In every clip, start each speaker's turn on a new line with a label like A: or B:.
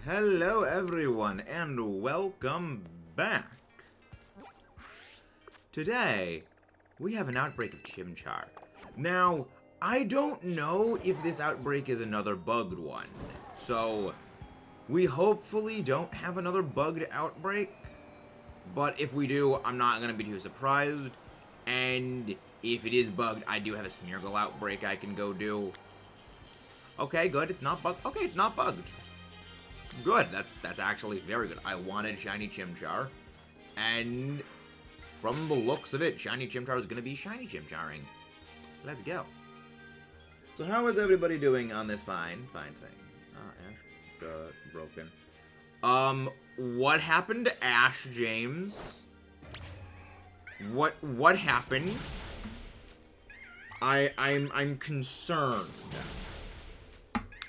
A: Hello everyone, and welcome back. Today, we have an outbreak of Chimchar. Now, I don't know if this outbreak is another bugged one, so we hopefully don't have another bugged outbreak, but if we do, I'm not going to be too surprised, and if it is bugged, I do have a Smeargle outbreak I can go do. Okay, good, it's not bugged. Okay, it's not bugged. Good, that's actually very good. I wanted Shiny Chimchar, and from the looks of it, Shiny Chimchar is going to be Shiny Chimcharing. Let's go. So how is everybody doing on this fine thing? Ash got broken. What happened to Ash, James? What happened? I'm concerned.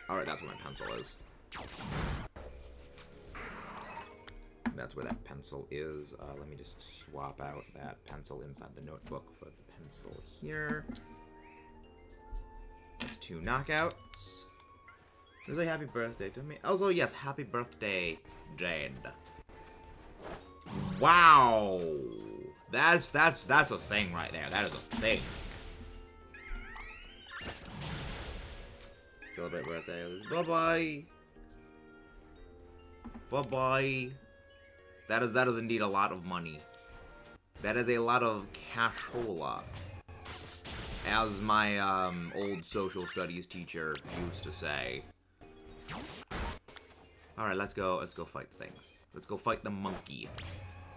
A: Alright, that's what my pencil is. That's where that pencil is. Let me just swap out that pencil inside the notebook for the pencil here. That's 2 knockouts. There's a happy birthday to me. Also, yes, happy birthday, Jade. Wow! That's a thing right there. That is a thing. Celebrate birthday. Bye-bye. Bye-bye. That is indeed a lot of money. That is a lot of cashola. As my old social studies teacher used to say. Alright, let's go fight things. Let's go fight the monkey.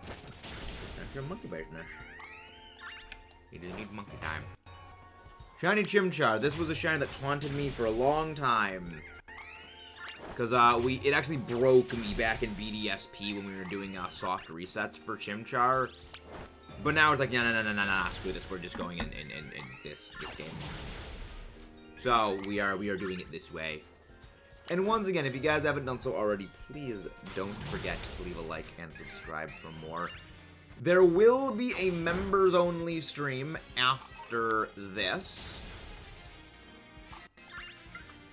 A: That's your monkey business. You just need monkey time. Shiny Chimchar. This was a shiny that taunted me for a long time. Because it actually broke me back in BDSP when we were doing soft resets for Chimchar. But now it's like, nah, screw this. We're just going in this game. So we are doing it this way. And once again, if you guys haven't done so already, please don't forget to leave a like and subscribe for more. There will be a members-only stream after this.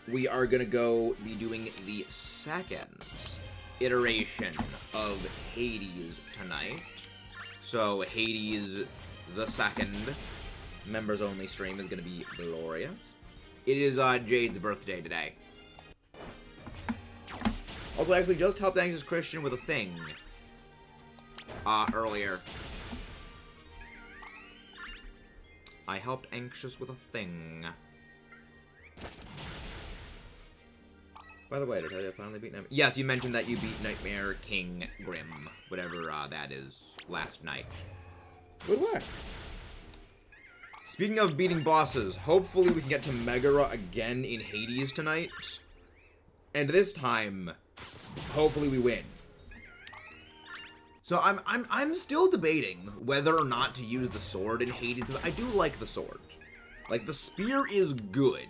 A: We are going to be doing the second iteration of Hades tonight. So Hades, the second members-only stream, is going to be glorious. It is Jade's birthday today. Also, I actually just helped Anxious Christian with a thing earlier. I helped Anxious with a thing. By the way, did I finally beat Nightmare? Yes, you mentioned that you beat Nightmare King Grim, whatever that is, last night. Good work. Speaking of beating bosses, hopefully we can get to Megara again in Hades tonight. And this time, hopefully we win. So I'm still debating whether or not to use the sword in Hades, because I do like the sword. Like, the spear is good.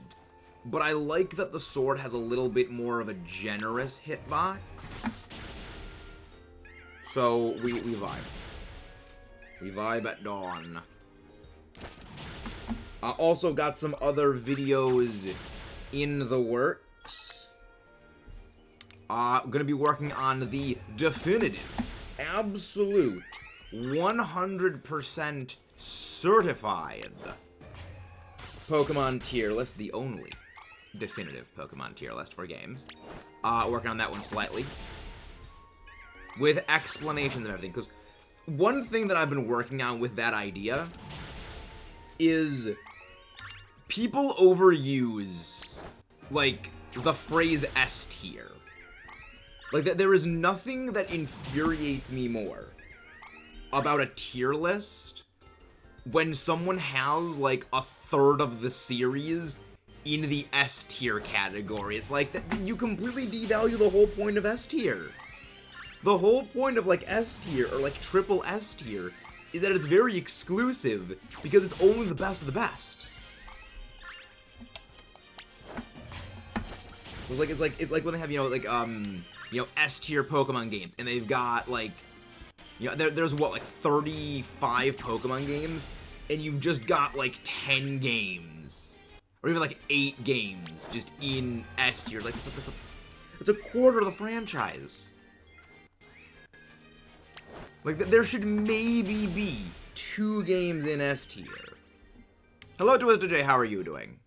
A: But I like that the sword has a little bit more of a generous hitbox. So, we vibe. We vibe at dawn. Also got some other videos in the works. Gonna be working on the definitive, absolute, 100% certified Pokemon tier list, the only definitive Pokemon tier list for games. Working on that one slightly. With explanations and everything. Because one thing that I've been working on with that idea is people overuse, like, the phrase S tier. Like, there is nothing that infuriates me more about a tier list when someone has, like, a third of the series in the S tier category. It's like, you completely devalue the whole point of S tier. The whole point of, like, S tier, or, like, triple S tier, is that it's very exclusive, because it's only the best of the best. It's like when they have, S tier Pokemon games, and they've got, like, there's what, like, 35 Pokemon games, and you've just got, like, 10 games. Or even, like, 8 games just in S tier. Like, It's a quarter of the franchise. Like, there should maybe be 2 games in S tier. Hello, Twister J, how are you doing?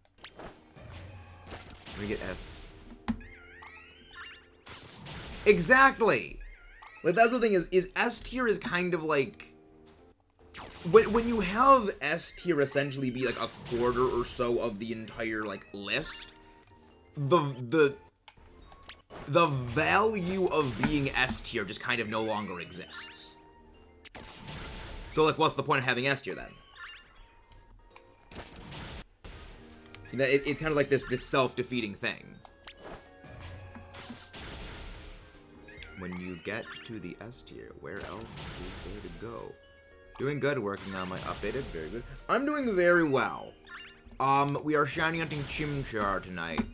A: Let me get S. Exactly! Like, that's the thing is S tier is kind of like... When you have S tier essentially be like a quarter or so of the entire, like, list, the value of being S tier just kind of no longer exists. So, like, what's the point of having S tier then? You know, it's kind of like this self-defeating thing. When you get to the S tier, where else is there to go? Doing good, working on my updated, very good. I'm doing very well. We are shiny hunting Chimchar tonight.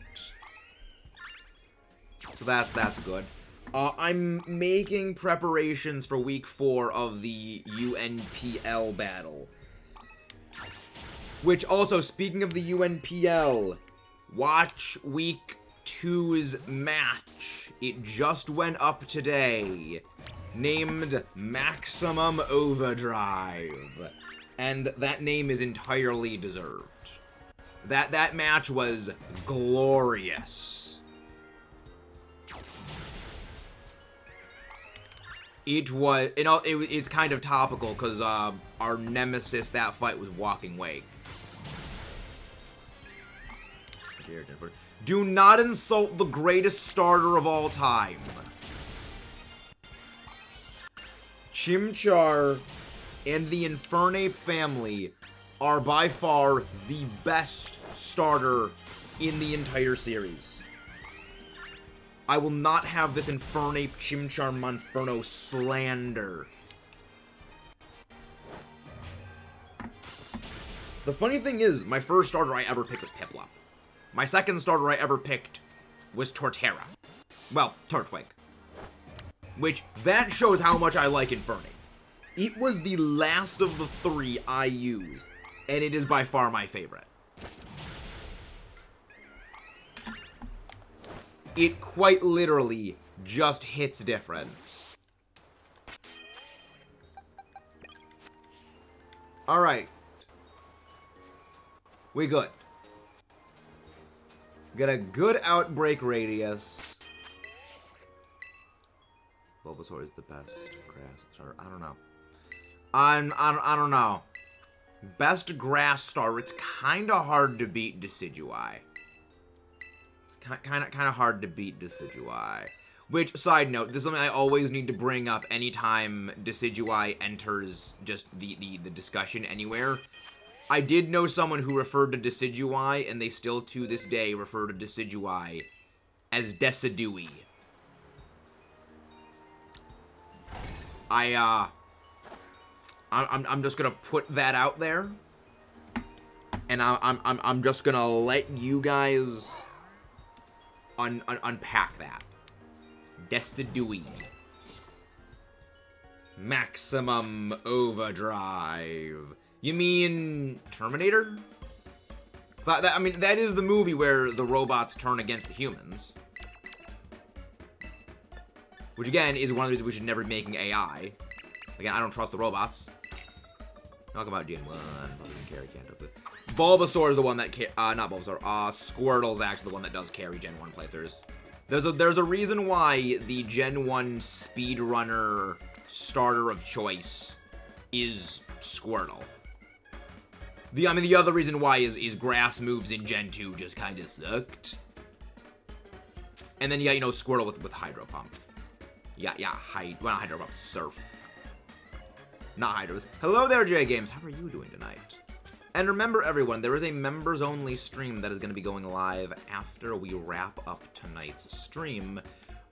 A: So that's good. I'm making preparations for week 4 of the UNPL battle. Which also, speaking of the UNPL, watch week 2's match. It just went up today. Named Maximum Overdrive. And that name is entirely deserved. That match was glorious. It was, it's kind of topical because our nemesis that fight was Walking Wake. Do not insult the greatest starter of all time. Chimchar and the Infernape family are by far the best starter in the entire series. I will not have this Infernape Chimchar Monferno slander. The funny thing is, my first starter I ever picked was Piplup. My second starter I ever picked was Torterra. Well, Turtwig. Which, that shows how much I like Infernape. It was the last of the 3 I used, and it is by far my favorite. It quite literally just hits different. Alright. We good. Got a good outbreak radius. Bulbasaur is the best grass starter. I don't know. I don't know. Best grass starter. It's kind of hard to beat Decidueye. It's kind of hard to beat Decidueye. Which, side note, this is something I always need to bring up anytime Decidueye enters just the discussion anywhere. I did know someone who referred to Decidueye, and they still to this day refer to Decidueye as Decidui. I'm just gonna put that out there, and I'm just gonna let you guys unpack that. Decidui. Maximum Overdrive. You mean Terminator? I mean, that is the movie where the robots turn against the humans. Which, again, is one of the reasons we should never be making AI. Again, I don't trust the robots. Talk about Gen 1. Bulbasaur is the one that... not Bulbasaur. Squirtle's actually the one that does carry Gen 1 playthroughs. There's a reason why the Gen 1 speedrunner starter of choice is Squirtle. The other reason why is grass moves in Gen 2 just kind of sucked. And then you got, you know, Squirtle with Hydro Pump. Yeah, well, not Hydro Pump, Surf. Not Hydros. Hello there, J Games. How are you doing tonight? And remember, everyone, there is a members-only stream that is going to be going live after we wrap up tonight's stream.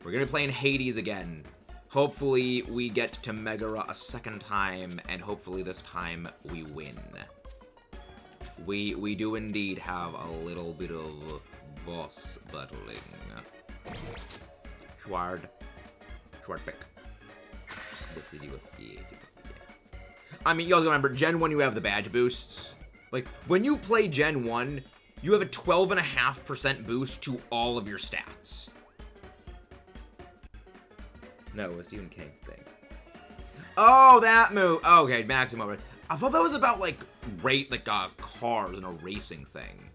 A: We're going to be playing Hades again. Hopefully, we get to Megara a second time, and hopefully this time we win. We do indeed have a little bit of boss battling. Schwardbeck. I mean, you also remember, Gen 1 you have the badge boosts. Like, when you play Gen 1, you have a 12.5% boost to all of your stats. No, a Stephen King thing. Oh, that move. Okay, Maximum. I thought that was about, like, cars and a racing thing.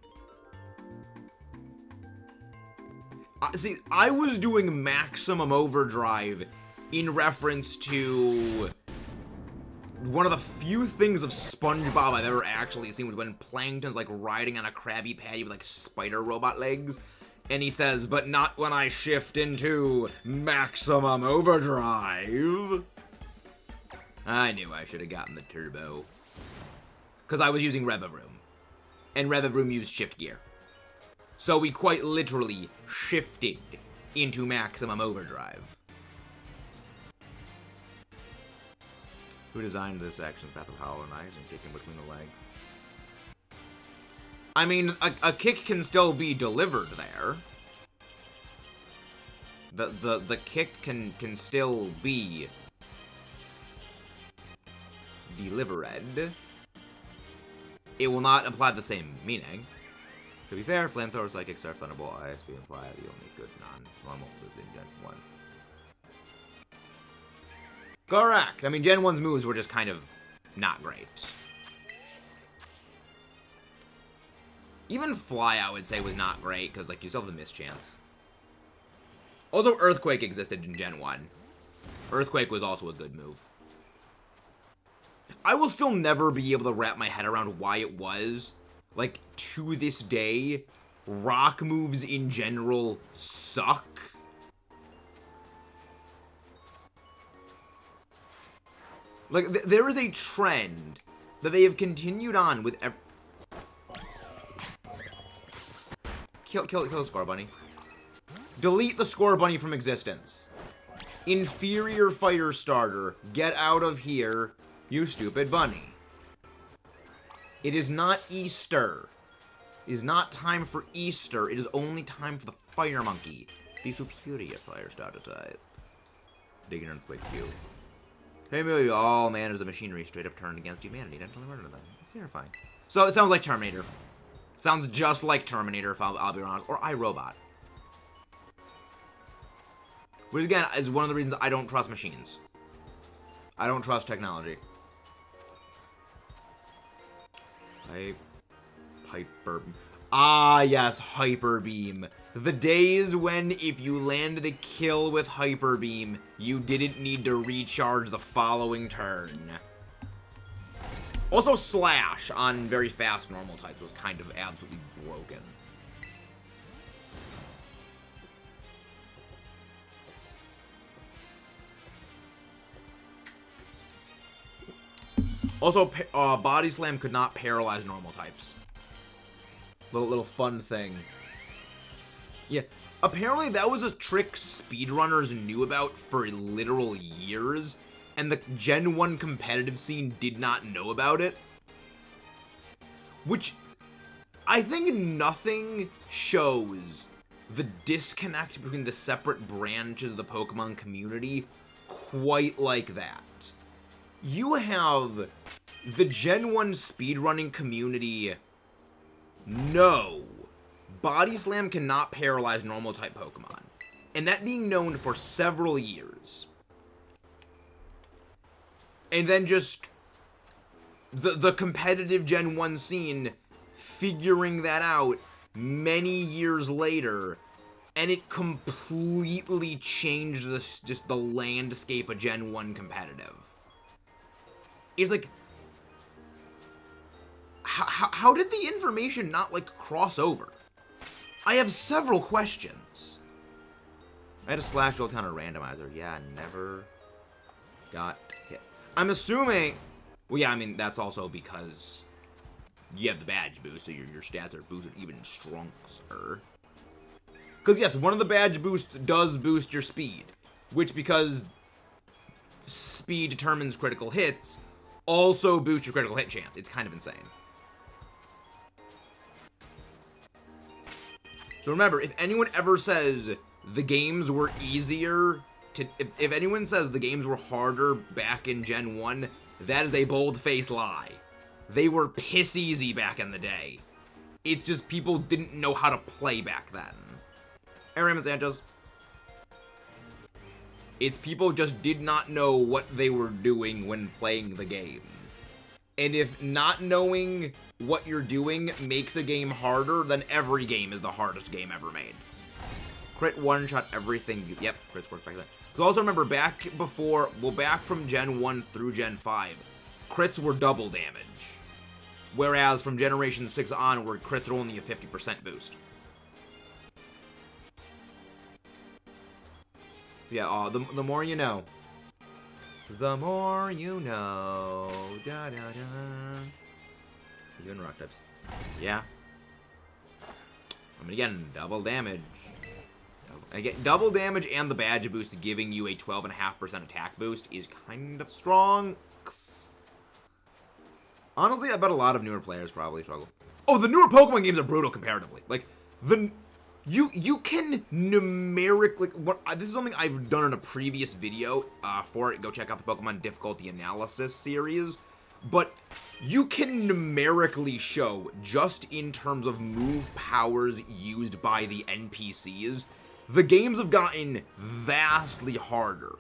A: See, I was doing Maximum Overdrive in reference to one of the few things of SpongeBob I've ever actually seen was when Plankton's, like, riding on a Krabby Patty with, like, spider robot legs. And he says, but not when I shift into Maximum Overdrive. I knew I should have gotten the turbo. Because I was using Revavroom. And Revavroom used shift gear. So we quite literally shifted into Maximum Overdrive. Who designed this action path of Hollow Knight and kicking between the legs? I mean, a kick can still be delivered there. The kick can still be delivered. It will not imply the same meaning. To be fair, Flamethrower, Psychic, Surf, Thunderbolt, ISP, and Fly are the only good non-normal moves in Gen 1. Correct! I mean, Gen 1's moves were just kind of not great. Even Fly, I would say, was not great, because, like, you still have the mischance. Also, Earthquake existed in Gen 1. Earthquake was also a good move. I will still never be able to wrap my head around why it was, like, to this day, rock moves in general suck. Like, there is a trend that they have continued on with Kill the Score Bunny. Delete the Score Bunny from existence. Inferior fire starter, get out of here, you stupid bunny. It is not Easter. It is not time for Easter. It is only time for the fire monkey. The superior fire starter type. Dig an earthquake Q. Hey, maybe all manners of machinery straight up turned against humanity. Don't murder them. It's terrifying. So it sounds like Terminator. Sounds just like Terminator, if I'll be honest. Or iRobot. Which, again, is one of the reasons I don't trust machines. I don't trust technology. Hyper... Ah, yes, Hyper Beam. The days when, if you landed a kill with Hyper Beam, you didn't need to recharge the following turn. Also, Slash on very fast normal types was kind of absolutely broken. Also, Body Slam could not paralyze normal types. Little fun thing. Yeah, apparently that was a trick speedrunners knew about for literal years, and the Gen 1 competitive scene did not know about it. Which, I think nothing shows the disconnect between the separate branches of the Pokemon community quite like that. You have the Gen 1 speedrunning community know Body Slam cannot paralyze normal type Pokemon. And that being known for several years. And then just the competitive Gen 1 scene figuring that out many years later, and it completely changed just the landscape of Gen 1 competitive. It's like, how did the information not, like, cross over? I have several questions. I had a Slash Jolt on a randomizer. Yeah, never got hit. I'm assuming... Well, yeah, I mean, that's also because you have the badge boost, so your stats are boosted even stronger. Because, yes, one of the badge boosts does boost your speed. Which, because speed determines critical hits, also boosts your critical hit chance. It's kind of insane. So remember, if anyone ever says the games were easier to... If anyone says the games were harder back in Gen 1, that is a bold-faced lie. They were piss easy back in the day. It's just people didn't know how to play back then. Hey, Raymond Sanchez. It's people just did not know what they were doing when playing the games. And if not knowing what you're doing makes a game harder, then every game is the hardest game ever made. Crit one-shot everything. Yep, crits work back then. Because also remember, back before, well, back from Gen 1 through Gen 5, crits were double damage. Whereas from Generation 6 onward, crits are only a 50% boost. Yeah, the more you know. The more you know. Da da da. You in rock types. Yeah. I mean, again, double damage. Again, double damage and the badge boost giving you a 12.5% attack boost is kind of strong. Honestly, I bet a lot of newer players probably struggle. Oh, the newer Pokemon games are brutal comparatively. Like, you can numerically... this is something I've done in a previous video for it. Go check out the Pokemon Difficulty Analysis series. But you can numerically show, just in terms of move powers used by the NPCs, the games have gotten vastly harder.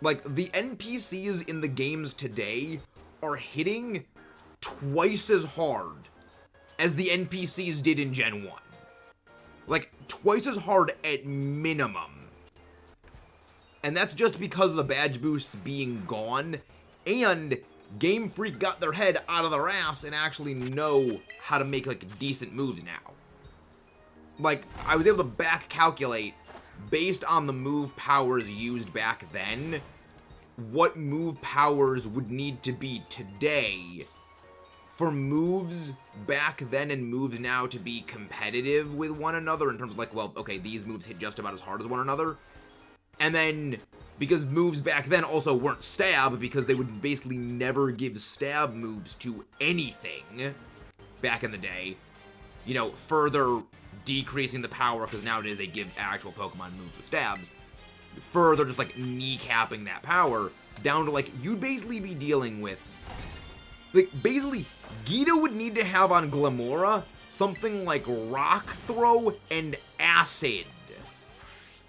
A: Like, the NPCs in the games today are hitting twice as hard as the NPCs did in Gen 1. Like, twice as hard at minimum. And that's just because of the badge boosts being gone, and Game Freak got their head out of their ass and actually know how to make, like, decent moves now. Like, I was able to back calculate, based on the move powers used back then, what move powers would need to be today for moves back then and moves now to be competitive with one another in terms of like, well, okay, these moves hit just about as hard as one another. And then, because moves back then also weren't stab, because they would basically never give stab moves to anything back in the day, you know, further decreasing the power, because nowadays they give actual Pokemon moves with stabs, further just like kneecapping that power down to like, you'd basically be dealing with, like, basically, Gita would need to have on Glamora something like Rock Throw and Acid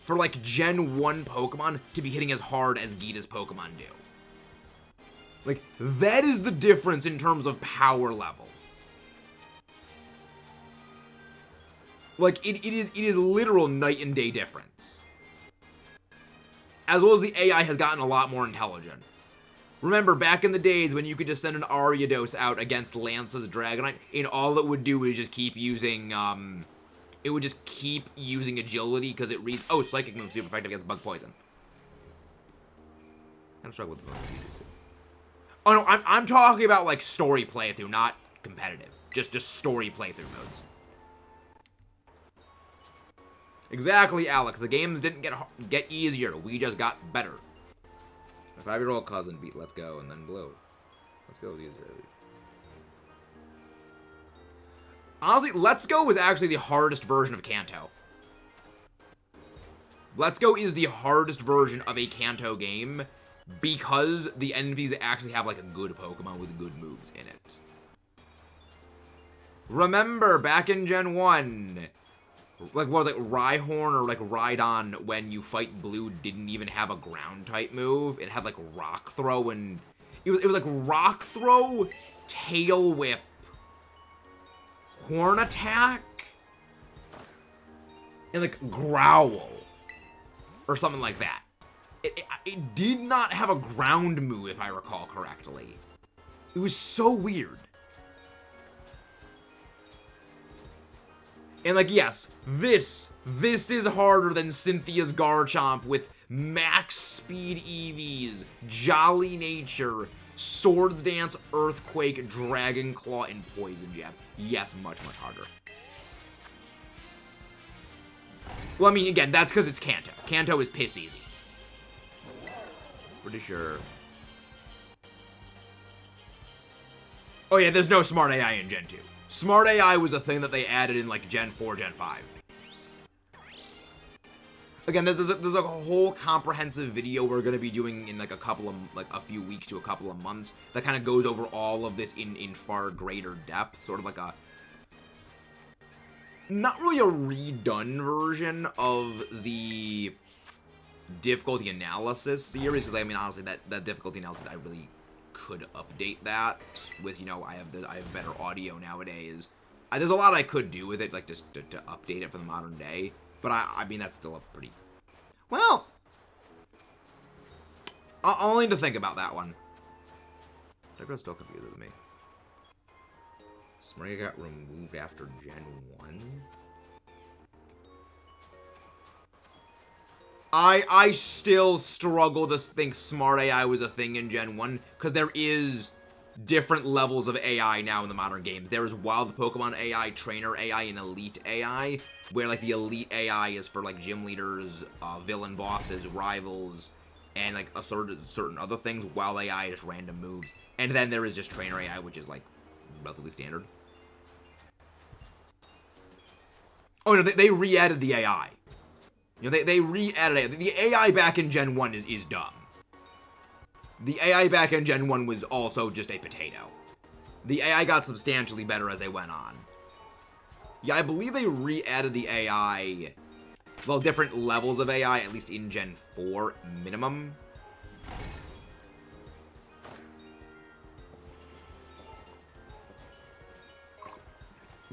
A: for like Gen 1 Pokemon to be hitting as hard as Gita's Pokemon do. Like, that is the difference in terms of power level. Like, it is literal night and day difference. As well as the AI has gotten a lot more intelligent. Remember, back in the days when you could just send an Ariados out against Lance's Dragonite, and all it would do is just keep using, it would just keep using agility, because it reads, oh, Psychic moves super effective against Bug Poison. Kind of struggle with the phone. Oh, no, I'm talking about, like, story playthrough, not competitive. Just story playthrough modes. Exactly, Alex. The games didn't get easier. We just got better. My 5-year-old cousin beat Let's Go and then Blue. Let's Go was easier. Honestly, Let's Go was actually the hardest version of Kanto. Let's Go is the hardest version of a Kanto game because the enemies actually have like a good Pokemon with good moves in it. Remember, back in Gen 1, like, what, like, Rhyhorn or, like, Rhydon, when you fight Blue, didn't even have a ground-type move. It had, like, Rock Throw and... It was like, Rock Throw, Tail Whip, Horn Attack, and, like, Growl. Or something like that. It did not have a ground move, if I recall correctly. It was so weird. And, like, yes, this is harder than Cynthia's Garchomp with max speed EVs, Jolly Nature, Swords Dance, Earthquake, Dragon Claw, and Poison Jab. Yes, much, much harder. Well, I mean, again, that's because it's Kanto. Kanto is piss easy. Pretty sure. Oh, yeah, there's no smart AI in Gen 2. Smart AI was a thing that they added in, like, Gen 4, Gen 5. Again, there's like a whole comprehensive video we're going to be doing in, like, a few weeks to a couple of months that kind of goes over all of this in far greater depth. Sort of like a... Not really a redone version of the difficulty analysis series. I mean, honestly, that difficulty analysis, I really could update that with, you know, I have better audio nowadays. There's a lot I could do with it, like just to update it for the modern day. But I mean, that's still a pretty, well, I'll need to think about that one. They're still confused with me. Smurry got removed after Gen 1? I still struggle to think Smart AI was a thing in Gen 1, because there is different levels of AI now in the modern games. There is Wild Pokemon AI, Trainer AI, and Elite AI, where, like, the Elite AI is for, like, gym leaders, villain bosses, rivals, and, like, a certain other things. Wild AI is random moves. And then there is just Trainer AI, which is, like, relatively standard. Oh, no, they re-added the AI. You know, they re-added it. The AI back in Gen 1 is dumb. The AI back in Gen 1 was also just a potato. The AI got substantially better as they went on. Yeah, I believe they re-added the AI, well, different levels of AI, at least in Gen 4 minimum.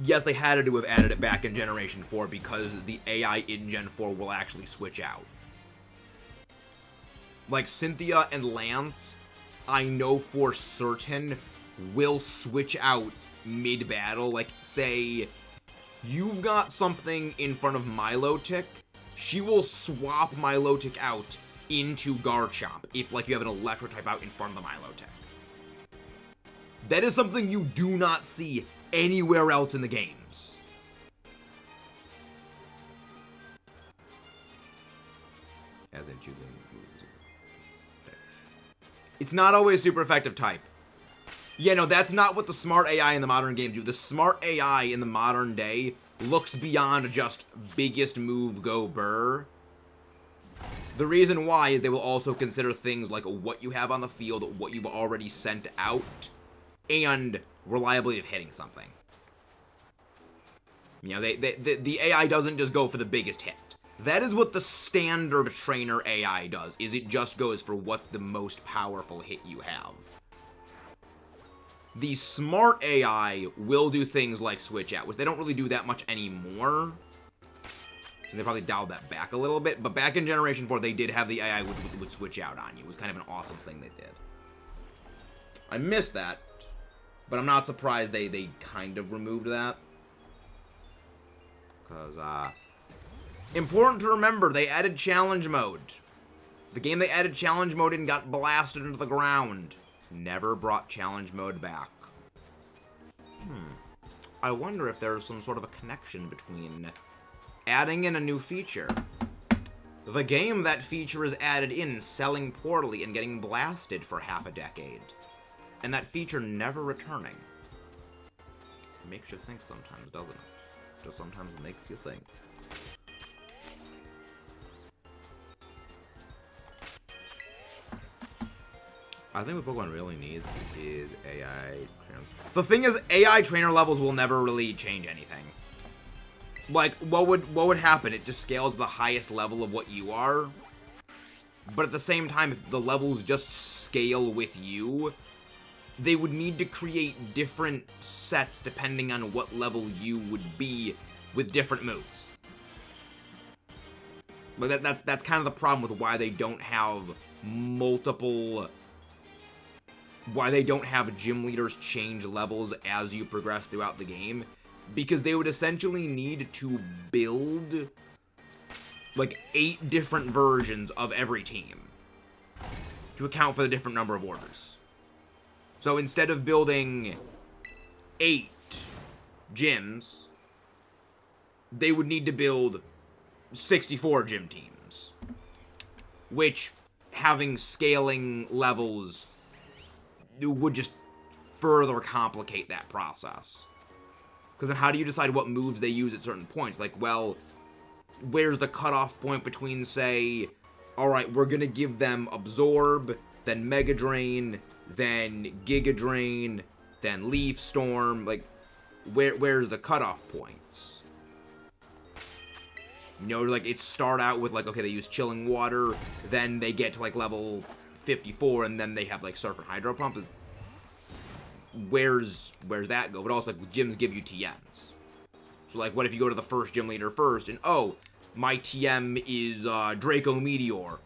A: Yes, they had to have added it back in Generation 4 because the AI in Gen 4 will actually switch out. Like, Cynthia and Lance, I know for certain, will switch out mid-battle. Like, say, you've got something in front of Milotic, she will swap Milotic out into Garchomp if, like, you have an Electro-type out in front of the Milotic. That is something you do not see anywhere else in the games. As in choosing. It's not always super effective type. Yeah, no, that's not what the smart AI in the modern games do. The smart AI in the modern day looks beyond just biggest move, go burr. The reason why is they will also consider things like what you have on the field, what you've already sent out, and reliability of hitting something. You know, the AI doesn't just go for the biggest hit. That is what the standard trainer AI does, is it just goes for what's the most powerful hit you have. The smart AI will do things like switch out, which they don't really do that much anymore. So they probably dialed that back a little bit, but back in Generation 4, they did have the AI which would switch out on you. It was kind of an awesome thing they did. I missed that, but I'm not surprised they kind of removed that. Because, important to remember, they added challenge mode. The game they added challenge mode in got blasted into the ground. Never brought challenge mode back. I wonder if there's some sort of a connection between adding in a new feature, the game that feature is added in selling poorly and getting blasted for half a decade, and that feature never returning. It makes you think sometimes, doesn't it? Just sometimes it makes you think. I think what Pokemon really needs is AI trainers. The thing is, AI trainer levels will never really change anything. Like, what would happen? It just scales to the highest level of what you are. But at the same time, if the levels just scale with you, they would need to create different sets depending on what level you would be with different moves. But that's kind of the problem with why they don't have multiple... why they don't have gym leaders change levels as you progress throughout the game. Because they would essentially need to build like 8 different versions of every team to account for the different number of orders. So instead of building 8 gyms, they would need to build 64 gym teams, which, having scaling levels, would just further complicate that process. Because then how do you decide what moves they use at certain points? Like, well, where's the cutoff point between, say, alright, we're gonna give them Absorb, then Mega Drain, then Giga Drain, then Leaf Storm? Like, where's the cutoff points? You know, like, it start out with, like, okay, they use chilling water, then they get to, like, level 54, and then they have, like, surf and hydro pump. Where's that go? But also, like, gyms give you TMs. So, like, what if you go to the first gym leader first, and, oh, my TM is, Draco Meteor.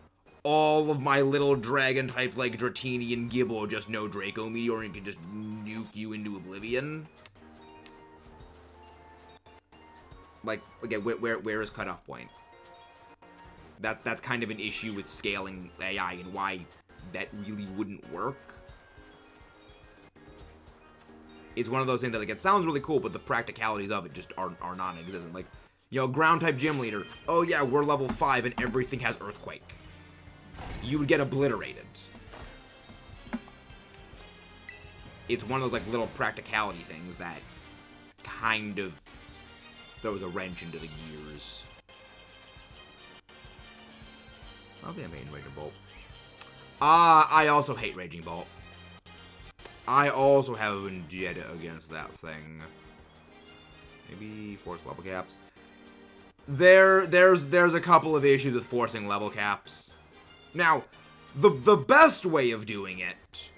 A: All of my little dragon-type, like, Dratini and Gibble just know Draco Meteor and can just nuke you into oblivion. Like, again, where is cutoff point? That's kind of an issue with scaling AI and why that really wouldn't work. It's one of those things that, like, it sounds really cool, but the practicalities of it just are non-existent. Like, you know, ground-type gym leader, oh yeah, we're level 5 and everything has Earthquake. You would get obliterated. It's one of those, like, little practicality things that kind of throws a wrench into the gears. I don't think I'm hating Raging Bolt. I also hate Raging Bolt. I also have a vendetta against that thing. Maybe force level caps. There's a couple of issues with forcing level caps. Now, the best way of doing it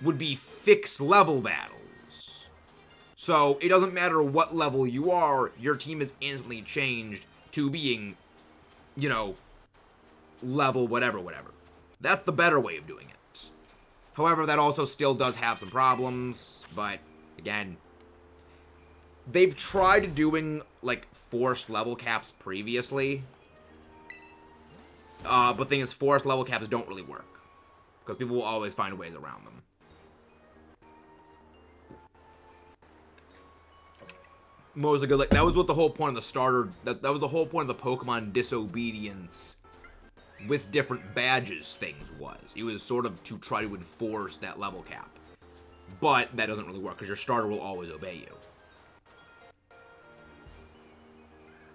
A: would be fixed level battles. So, it doesn't matter what level you are, your team is instantly changed to being, you know, level whatever. That's the better way of doing it. However, that also still does have some problems, but, again, they've tried doing, like, forced level caps previously. But the thing is, forced level caps don't really work. Because people will always find ways around them. Mostly good, like, that was what the whole point of the starter, that was the whole point of the Pokemon disobedience with different badges things was. It was sort of to try to enforce that level cap. But that doesn't really work, because your starter will always obey you.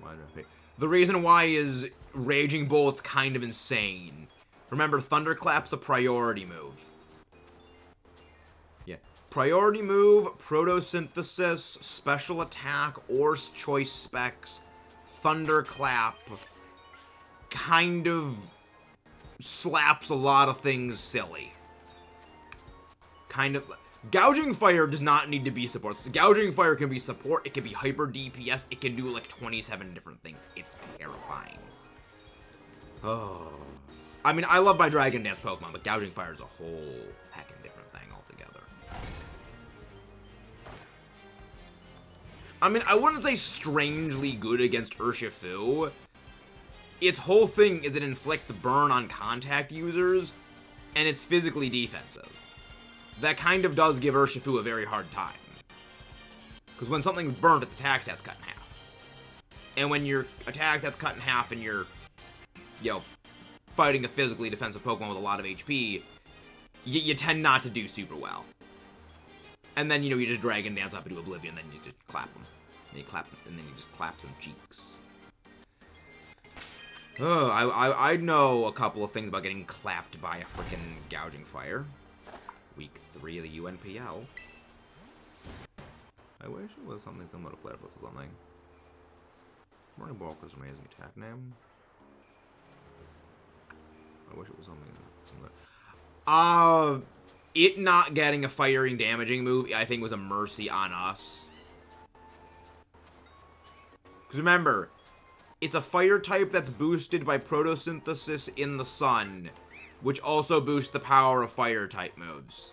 A: Why did I pick? The reason why is Raging Bolt's kind of insane. Remember, Thunderclap's a priority move. Yeah. Priority move, Photosynthesis, Special Attack, or Choice Specs, Thunderclap kind of slaps a lot of things silly. Kind of... Gouging Fire does not need to be support. Gouging Fire can be support, it can be hyper DPS, it can do like 27 different things. It's terrifying. Oh. I mean, I love my Dragon Dance Pokemon, but Gouging Fire is a whole heckin' different thing altogether. I mean, I wouldn't say strangely good against Urshifu. Its whole thing is it inflicts burn on contact users, and it's physically defensive. That kind of does give Urshifu a very hard time. Because when something's burnt, its attack stat's cut in half. And when your attack that's cut in half and you're, you know, fighting a physically defensive Pokemon with a lot of HP, you tend not to do super well. And then, you know, you just Dragon Dance up into oblivion, then you just clap them. And you clap them, and then you just clap some cheeks. Oh, I know a couple of things about getting clapped by a freaking Gouging Fire. Week 3 of the UNPL. I wish it was something similar to Flare Blitz or something. Morning Bulk is an amazing attack name. I wish it was something similar. It not getting a firing damaging move, I think, was a mercy on us. Because remember, it's a fire type that's boosted by photosynthesis in the sun, which also boosts the power of fire type moves.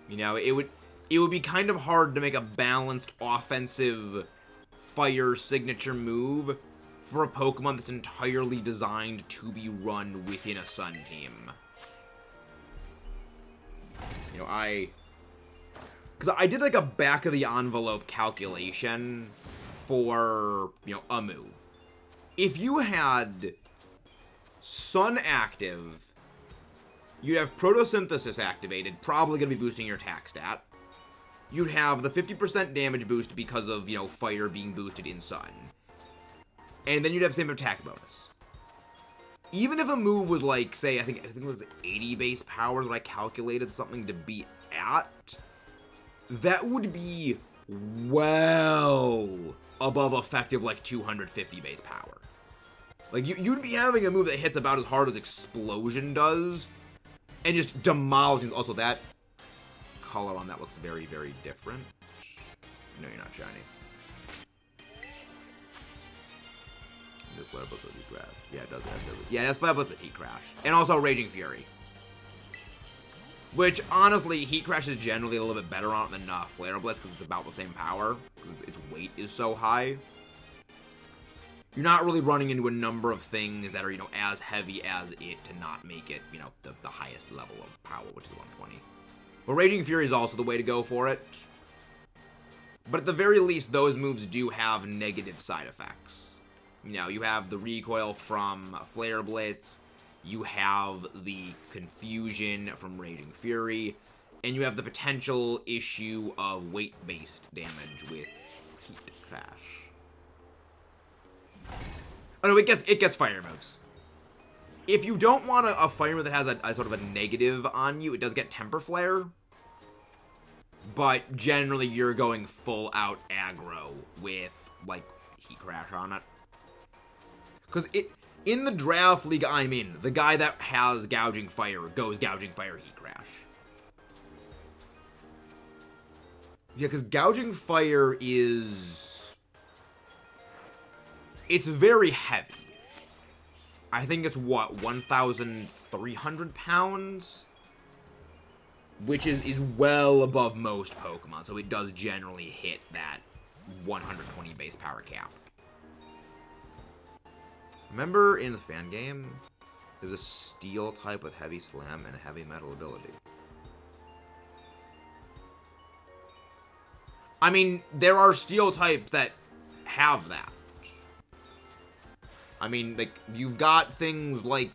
A: You know, it would be kind of hard to make a balanced offensive fire signature move for a Pokemon that's entirely designed to be run within a sun team. You know, because I did like a back of the envelope calculation for, you know, a move. If you had Sun active, you'd have Photosynthesis activated, probably going to be boosting your attack stat. You'd have the 50% damage boost because of, you know, fire being boosted in Sun. And then you'd have same attack bonus. Even if a move was like, say, I think it was 80 base power that I calculated something to be at, that would be well above effective, like, 250 base power. Like, you'd be having a move that hits about as hard as Explosion does, and just demolishing. Also, that color on that looks very, very different. No, you're not shiny. This Flare Blitz a Heat Crash. Yeah, it does have to. Yeah, that's Flare Blitz a Heat Crash. And also Raging Fury. Which, honestly, Heat Crash is generally a little bit better on it than Flare Blitz, because it's about the same power, because its weight is so high. You're not really running into a number of things that are, you know, as heavy as it to not make it, you know, the highest level of power, which is 120. But Raging Fury is also the way to go for it. But at the very least, those moves do have negative side effects. You know, you have the recoil from Flare Blitz, you have the confusion from Raging Fury, and you have the potential issue of weight-based damage with Heat Crash. Oh no, it gets fire moves. If you don't want a fire move that has a sort of a negative on you, it does get Temper Flare. But generally, you're going full out aggro with, like, Heat Crash on it. Because in the draft league I'm in, the guy that has Gouging Fire goes Gouging Fire Heat Crash. Yeah, because Gouging Fire is... it's very heavy. I think it's, what, 1,300 pounds? Which is well above most Pokemon, so it does generally hit that 120 base power cap. Remember in the fan game, there's a Steel type with Heavy Slam and a Heavy Metal ability. I mean, there are Steel types that have that. I mean, like, you've got things like,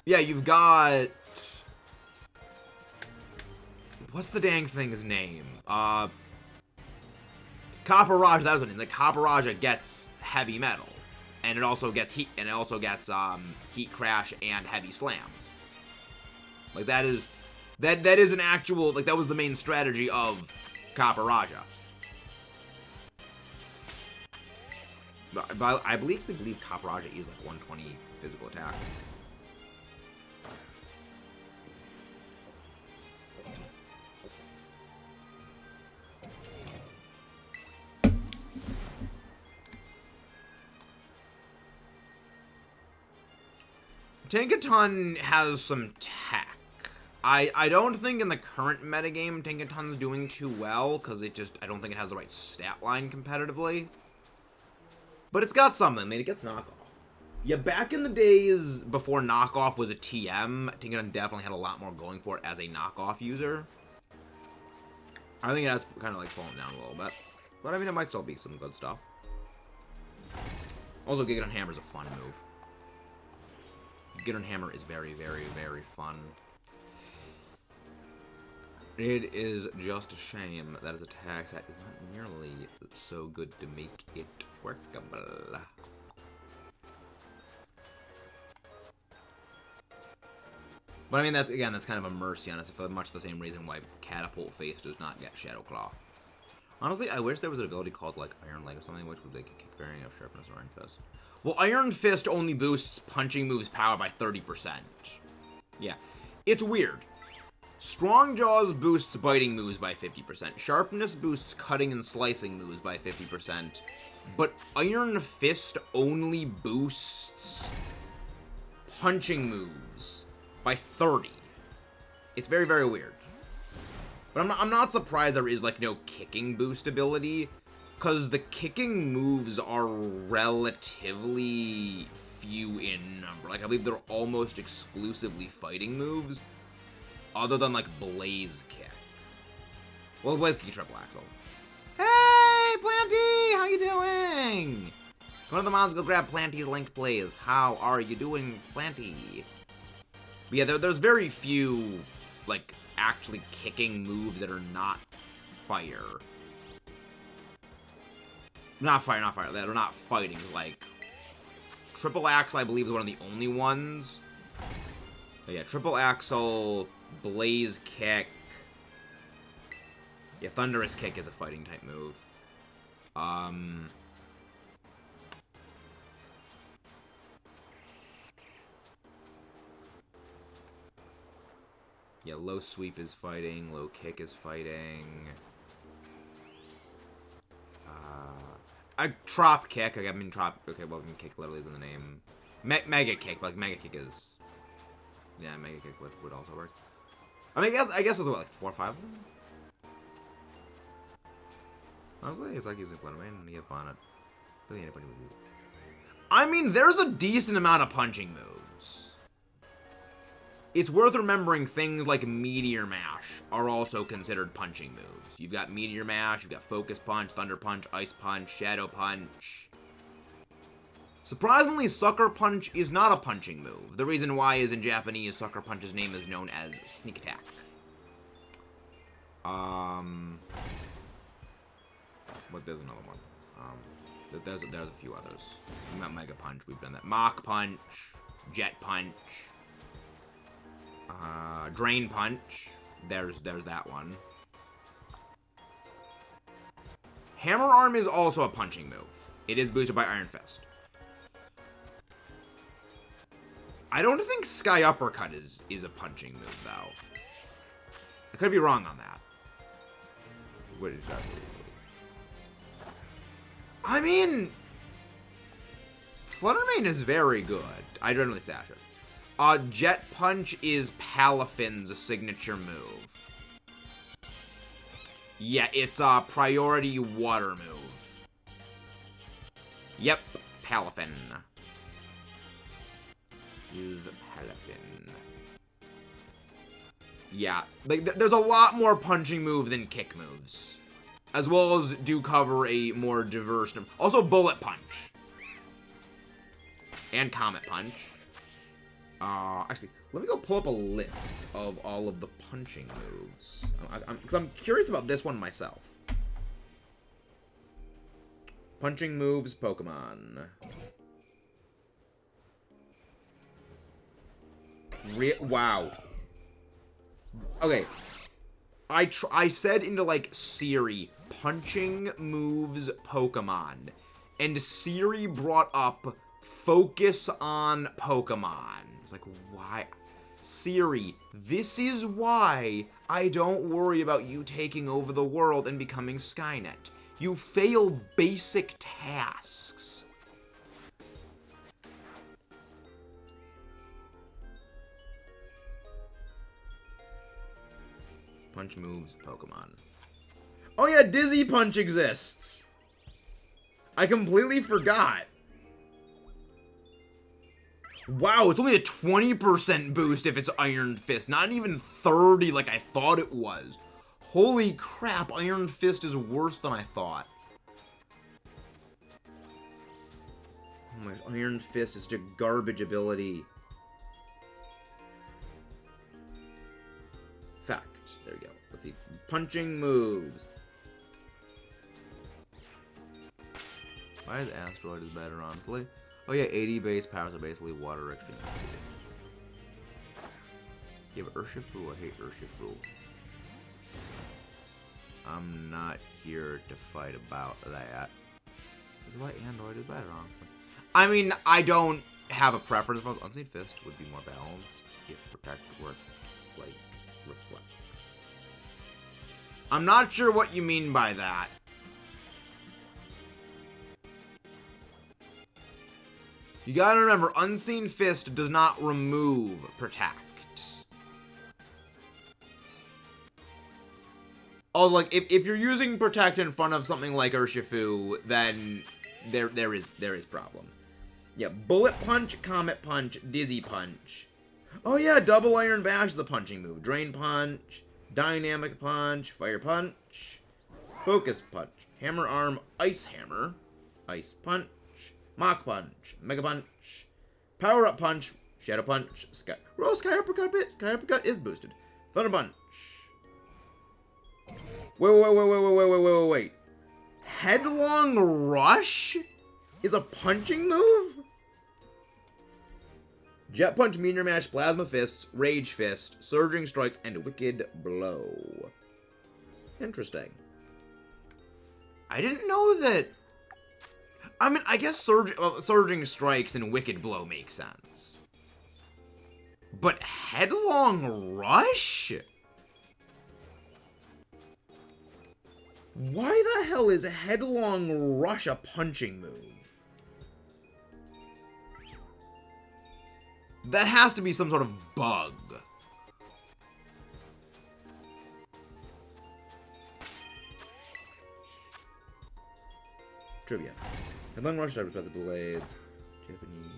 A: yeah, you've got... what's the dang thing's name? Copperajah, that was the name. Like, Copperajah gets Heavy Metal. And it also gets Heat Crash and Heavy Slam. Like, that is an actual, like, that was the main strategy of Copperajah. But I believe Copperajah is like 120 physical attack. Tinkaton has some tech. I don't think in the current metagame Tinkaton's doing too well, because I don't think it has the right stat line competitively. But it's got something. I mean, it gets knockoff. Yeah, back in the days before knockoff was a TM, Tinkaton definitely had a lot more going for it as a knockoff user. I think it has kind of like fallen down a little bit. But I mean, it might still be some good stuff. Also, Gigaton Hammer is a fun move. Gigaton Hammer is very, very, very fun. It is just a shame that his attack set is not nearly so good to make it workable. But I mean, that's kind of a mercy on us for much the same reason why Catapult Face does not get Shadow Claw. Honestly, I wish there was an ability called, like, Iron Leg or something, which would make a kick variant of Sharpness or Iron Fist. Well, Iron Fist only boosts punching moves' power by 30%. Yeah. It's weird. Strong Jaws boosts biting moves by 50%. Sharpness boosts cutting and slicing moves by 50%. But Iron Fist only boosts punching moves by 30. It's very, very weird. But I'm not surprised there is, like, no kicking boost ability, because the kicking moves are relatively few in number. Like, I believe they're almost exclusively fighting moves, other than, like, Blaze Kick. Well, Blaze Kick, Triple Axle. Hey, Planty! How you doing? Go to the mountains, go grab Planty's link, please. How are you doing, Planty? But yeah, there's very few, like, actually kicking moves that are not fire. Not fire, that are not fighting. Like, Triple Axle, I believe, is one of the only ones. But yeah, Triple Axle, Blaze Kick. Yeah, Thunderous Kick is a fighting type move. Yeah, Low Sweep is fighting, Low Kick is fighting. Trop Kick. I mean, Trop. Okay, well, Kick literally is in the name. Mega Kick. Like, Mega Kick is. Yeah, Mega Kick would also work. I mean, I guess there's what, like 4 or 5 of them? Honestly, it's like using Fluttermane and you get Bonnet. Really anybody would do it. I mean, there's a decent amount of punching moves. It's worth remembering things like Meteor Mash are also considered punching moves. You've got Meteor Mash, you've got Focus Punch, Thunder Punch, Ice Punch, Shadow Punch. Surprisingly, Sucker Punch is not a punching move. The reason why is in Japanese, Sucker Punch's name is known as Sneak Attack. But there's another one. There's a few others. Mega Punch, we've done that. Mach Punch, Jet Punch, Drain Punch. There's that one. Hammer Arm is also a punching move. It is boosted by Iron Fist. I don't think Sky Uppercut is a punching move, though. I could be wrong on that. What is that? I mean, Fluttermane is very good. I generally sash it. Jet Punch is Palafin's signature move. Yeah, it's a priority water move. Yep, Palafin. Use Palafin. Yeah, like there's a lot more punching move than kick moves. As well as do cover a more diverse number. Also, Bullet Punch. And Comet Punch. Actually, let me go pull up a list of all of the punching moves. Because I'm curious about this one myself. Punching moves, Pokemon. Wow. Okay. I said into, like, Siri, punching moves Pokemon. And Siri brought up focus on Pokemon. It's like, why? Siri, this is why I don't worry about you taking over the world and becoming Skynet. You fail basic tasks. Punch moves Pokemon. Oh yeah, Dizzy Punch exists. I completely forgot. Wow, it's only a 20% boost if it's Iron Fist. Not even 30 like I thought it was. Holy crap, Iron Fist is worse than I thought. Oh my, Iron Fist is such a garbage ability. Fact. There we go. Let's see. Punching moves. Why is Asteroid is better, honestly? Oh yeah, 80 base powers are basically water exchange. Yeah, but Urshifu, I hate Urshifu. I'm not here to fight about that. That's why Android is better, honestly. I mean, I don't have a preference. Unseen Fist would be more balanced if Protect worked like Reflect. I'm not sure what you mean by that. You gotta remember, Unseen Fist does not remove Protect. Oh, like, if you're using Protect in front of something like Urshifu, then there is problems. Yeah, Bullet Punch, Comet Punch, Dizzy Punch. Oh yeah, Double Iron Bash is the punching move. Drain Punch, Dynamic Punch, Fire Punch, Focus Punch, Hammer Arm, Ice Hammer, Ice Punch, Mach Punch, Mega Punch, Power Up Punch, Shadow Punch, Sky Uppercut bit. Sky Uppercut is boosted. Thunder Punch. Wait. Headlong Rush is a punching move? Jet Punch, Meteor Mash, Plasma Fists, Rage Fist, Surging Strikes, and Wicked Blow. Interesting. I didn't know that... I mean, I guess Surging Strikes and Wicked Blow make sense. But Headlong Rush? Why the hell is Headlong Rush a punching move? That has to be some sort of bug. Trivia. Headlong Rush type with the blades. Japanese.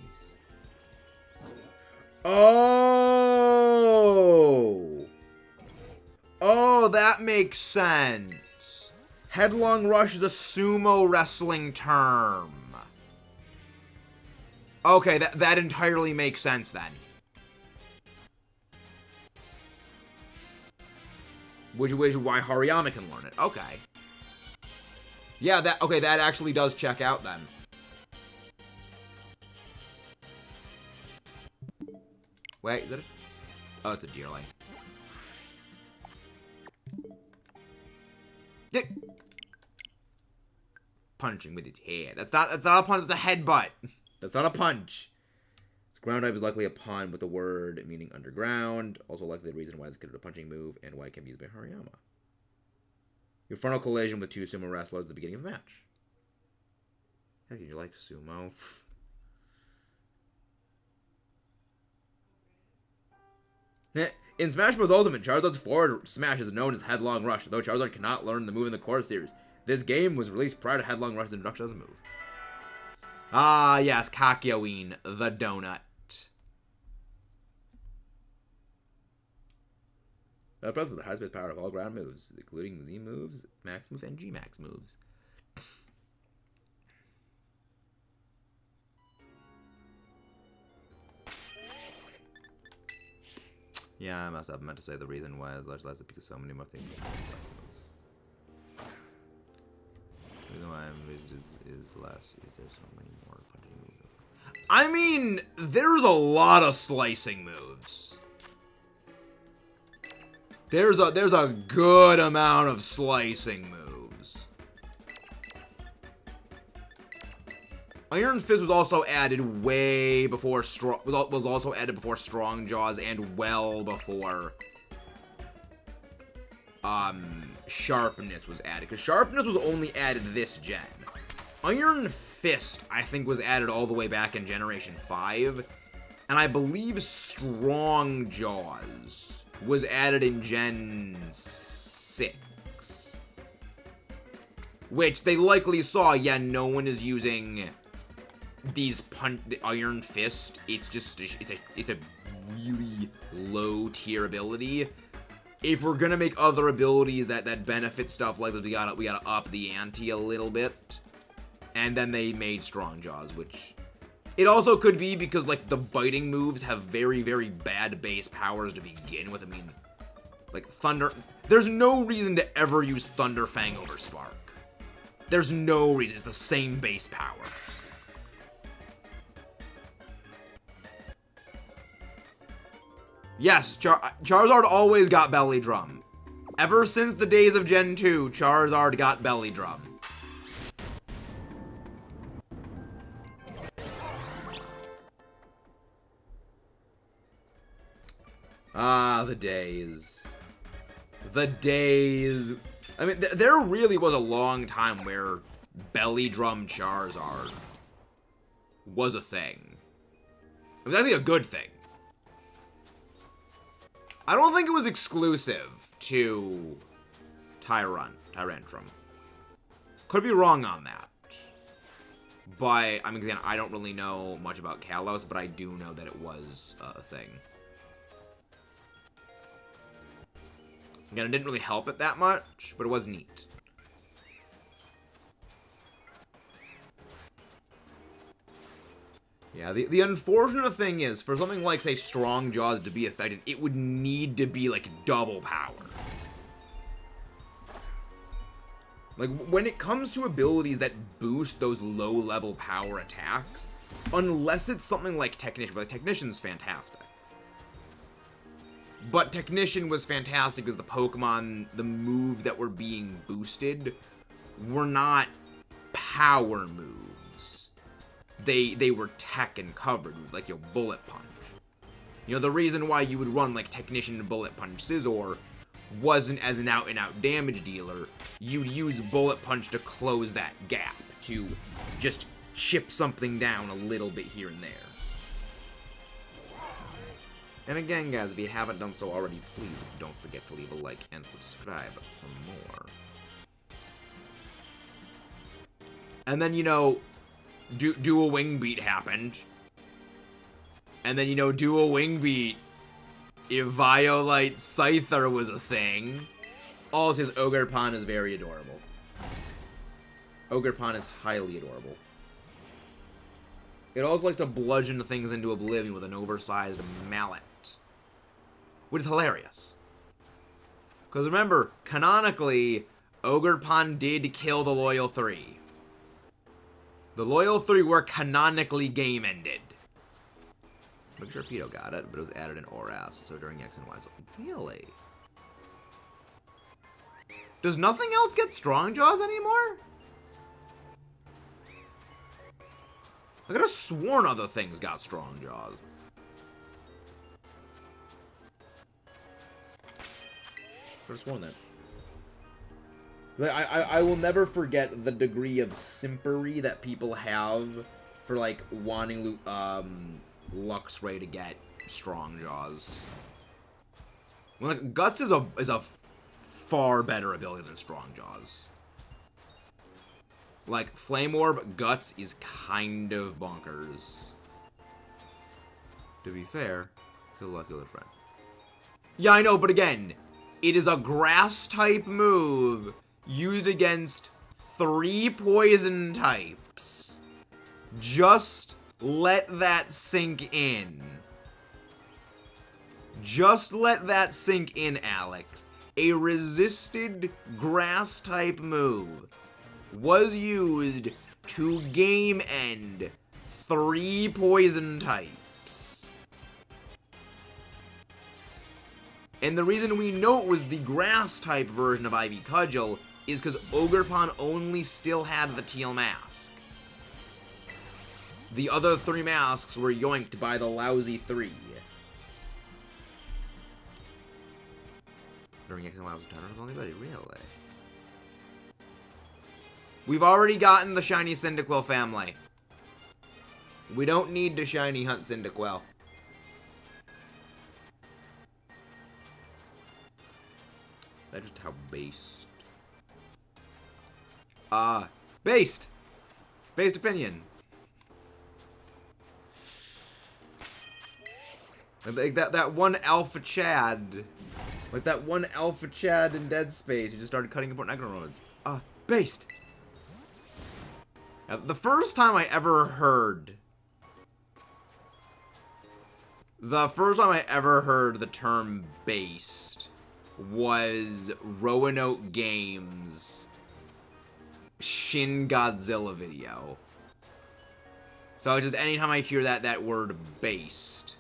A: Oh! Oh, that makes sense. Headlong Rush is a sumo wrestling term. Okay, that entirely makes sense then. Which is why Hariyama can learn it. Okay. Yeah, that actually does check out then. Wait, is that oh, it's a deerling. Dick. Punching with its head. That's not a punch, that's a headbutt. That's not a punch. Its ground type is likely a pun with the word meaning underground. Also likely the reason why it's considered a punching move and why it can be used by Hariyama. Your frontal collision with two sumo wrestlers at the beginning of the match. Heck, you like sumo? In Smash Bros. Ultimate, Charizard's forward smash is known as Headlong Rush, though Charizard cannot learn the move in the core series. This game was released prior to Headlong Rush's introduction as a move. Ah, yes, Kakyoin, the donut. Press with the highest base power of all ground moves, including Z moves, Max moves, and G Max moves. Yeah, I must have meant to say the reason why is less because so many more things less moves. The reason why is less is there's so many more punching moves. I mean, there's a lot of slicing moves. There's a good amount of slicing moves. Iron Fist was also added way before was also added before Strong Jaws and well before Sharpness was added, because Sharpness was only added this gen. Iron Fist, I think, was added all the way back in Generation 5, and I believe Strong Jaws was added in Gen 6. Which they likely saw, yeah, no one is using the Iron Fist. It's just, it's a really low tier ability. If we're gonna make other abilities that benefit stuff like that, we gotta up the ante a little bit. And then they made Strong Jaws, which... It also could be because, like, the biting moves have very, very bad base powers to begin with. I mean, like, Thunder... There's no reason to ever use Thunder Fang over Spark. There's no reason. It's the same base power. Yes, Charizard always got Belly Drum. Ever since the days of Gen 2, Charizard got Belly Drum. Ah, the days. The days. I mean, there really was a long time where Belly Drum Charizard was a thing. It was actually a good thing. I don't think it was exclusive to Tyrantrum. Could be wrong on that. But, I mean, again, I don't really know much about Kalos, but I do know that it was a thing. Again, it didn't really help it that much, but it was neat. Yeah, the unfortunate thing is, for something like, say, Strong Jaws to be effective, it would need to be, like, double power. Like, when it comes to abilities that boost those low-level power attacks, unless it's something like Technician, but like, Technician's fantastic. But Technician was fantastic because the Pokemon, the move that were being boosted, were not power moves. They were tech and covered with, like, your Bullet Punch. You know, the reason why you would run, like, Technician and Bullet Punch Scizor wasn't as an out-and-out damage dealer. You'd use Bullet Punch to close that gap, to just chip something down a little bit here and there. And again, guys, if you haven't done so already, please don't forget to leave a like and subscribe for more. And then, you know, Dual Wing Beat happened. And then, you know, Dual Wing Beat, Eviolite Scyther was a thing. Also, his Ogerpon is very adorable. Ogerpon is highly adorable. It also likes to bludgeon things into oblivion with an oversized mallet. Which is hilarious. Because remember, canonically, Ogerpon did kill the Loyal 3. The Loyal 3 were canonically game-ended. I'm sure Pito got it, but it was added in Oras, so during X and Y. So, really? Does nothing else get Strong Jaws anymore? I could have sworn other things got Strong Jaws. I could have sworn that. I will never forget the degree of simpery that people have for, like, wanting Luxray to get Strong Jaws. Well, like, Guts is a far better ability than Strong Jaws. Like, Flame Orb, Guts is kind of bonkers. To be fair, good luck, good friend. Yeah, I know, but again, it is a Grass-type move used against 3 Poison types. Just let that sink in. Just let that sink in, Alex. A resisted Grass-type move was used to game end 3 Poison types. And the reason we know it was the Grass-type version of Ivy Cudgel is because Ogerpon only still had the teal mask. The other 3 masks were yoinked by the lousy 3. During X and Y was a ton of anybody, really? We've already gotten the shiny Cyndaquil family. We don't need to shiny hunt Cyndaquil. That's just how based. Based! Based opinion. Like that one Alpha Chad. Like that one Alpha Chad in Dead Space who just started cutting important Necroroids. Based! Now, the first time I ever heard the term based was Roanoke Games' Shin Godzilla video. So just anytime I hear that word based.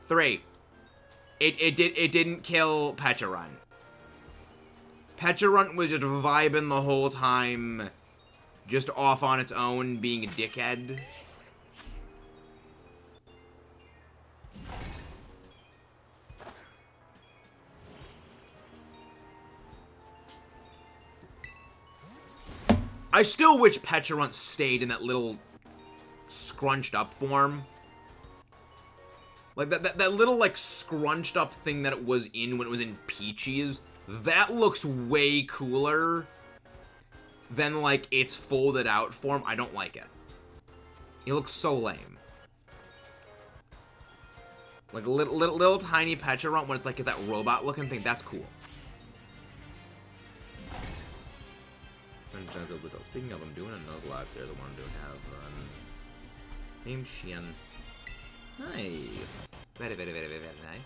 A: 3. It didn't kill Pecharunt. Pecharunt was just vibing the whole time, just off on its own, being a dickhead. I still wish Pecharunt stayed in that little scrunched up form. Like, that little, like, scrunched up thing that it was in when it was in Peaches, that looks way cooler than, like, its folded out form. I don't like it. It looks so lame. Like, little tiny Pecharunt when it's, like, that robot looking thing, that's cool. Speaking of, I'm doing another live here, the one I'm doing have named Xian. Hi. Very, very, very, very, very nice.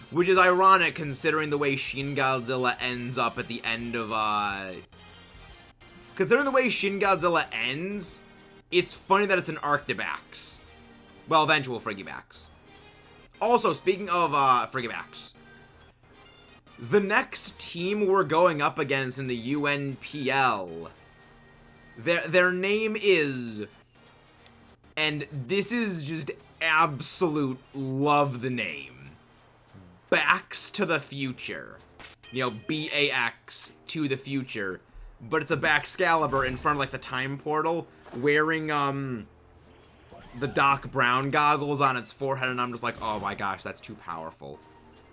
A: Which is ironic considering the way Shin Godzilla ends up at the end of, Considering the way Shin Godzilla ends, it's funny that it's an Arctibax. Well, eventual Frigibax. Also, speaking of Frigimax, the next team we're going up against in the UNPL, their name is, and this is just absolute love the name, Backs to the Future. You know, BAX to the future. But it's a Baxcalibur in front of, like, the time portal, wearing, the Doc Brown goggles on its forehead, and I'm just like, oh my gosh, that's too powerful.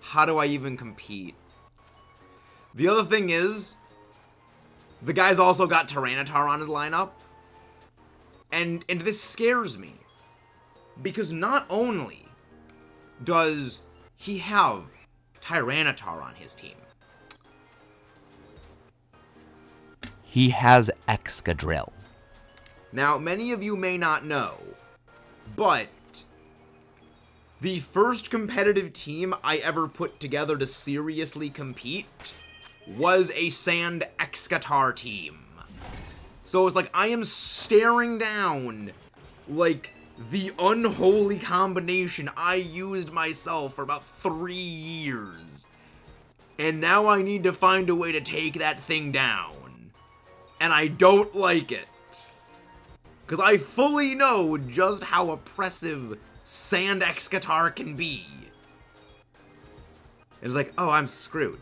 A: How do I even compete? The other thing is, the guy's also got Tyranitar on his lineup, and this scares me. Because not only does he have Tyranitar on his team, he has Excadrill. Now, many of you may not know, but the first competitive team I ever put together to seriously compete was a Sand Excadrill team. So it's like I am staring down, like, the unholy combination I used myself for about 3 years. And now I need to find a way to take that thing down. And I don't like it. Because I fully know just how oppressive Sand Excadrill can be. It's like, oh, I'm screwed.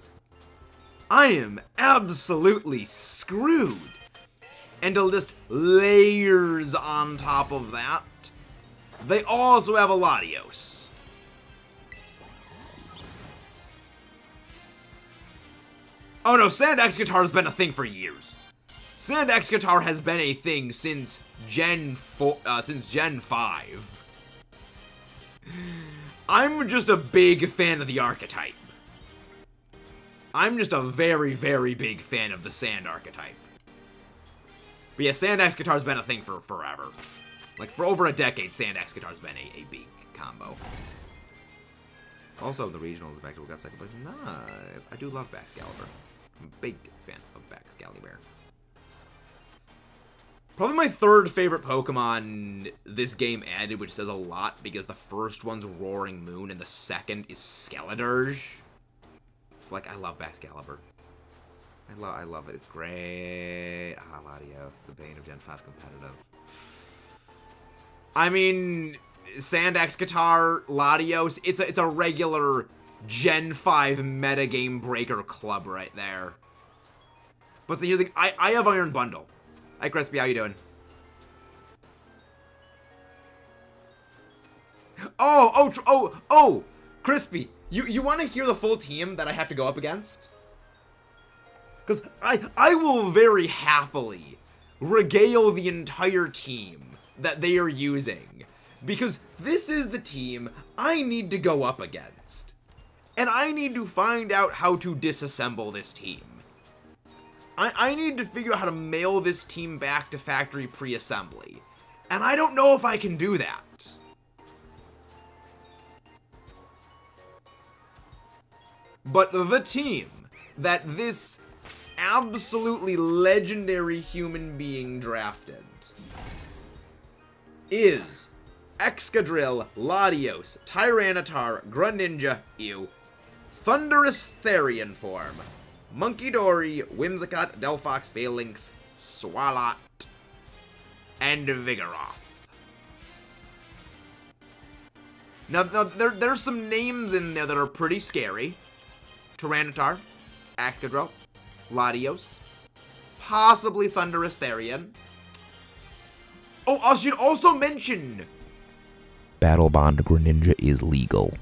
A: I am absolutely screwed. And to list layers on top of that, they also have a Latios. Oh no, Sand Excadrill has been a thing for years. Sand Excadrill has been a thing since Gen 5. I'm just a big fan of the archetype. I'm just a very, very big fan of the Sand archetype. But yeah, Sand Excadrill has been a thing for forever. Like, for over a decade, Sand Excadrill has been a big combo. Also, the regionals, back to got second place. Nice. I do love Baxcalibur. I'm a big fan of Baxcalibur. Probably my third favorite Pokemon this game added, which says a lot, because the first one's Roaring Moon, and the second is Skeledirge. It's like, I love Baxcalibur. I love it. It's great. Ah, Latios, the bane of Gen 5 competitive. I mean, Sand Excadrill, Latios, it's a regular Gen 5 metagame breaker club right there. But so here's the thing, I have Iron Bundle. Hi, Crispy, how you doing? Oh, Crispy, you want to hear the full team that I have to go up against? Because I will very happily regale the entire team that they are using. Because this is the team I need to go up against. And I need to find out how to disassemble this team. I need to figure out how to mail this team back to factory pre-assembly. And I don't know if I can do that. But the team that this absolutely legendary human being drafted is Excadrill, Latios, Tyranitar, Greninja, Thunderous Therian form, Munkidori, Whimsicott, Delphox, Phalanx, Swalot, and Vigoroth. Now there's some names in there that are pretty scary. Tyranitar, Excadrill, Latios, possibly Thunderous Therian. Oh, I should also mention Battle Bond Greninja is legal.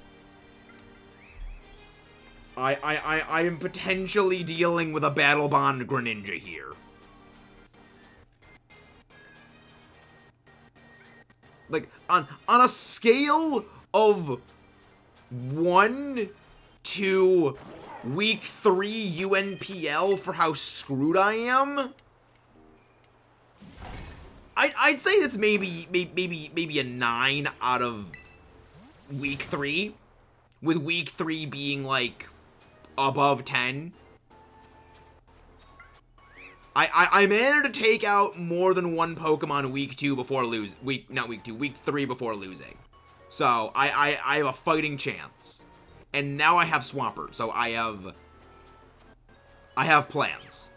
A: I am potentially dealing with a Battle Bond Greninja here. Like, on a scale of 1 to Week 3 UNPL for how screwed I am, I'd say it's maybe a 9 out of Week 3, with Week 3 being, like, above 10. I managed to take out more than one Pokemon Week 2 before Week 3 before losing. So, I have a fighting chance. And now I have Swampert, so I have plans.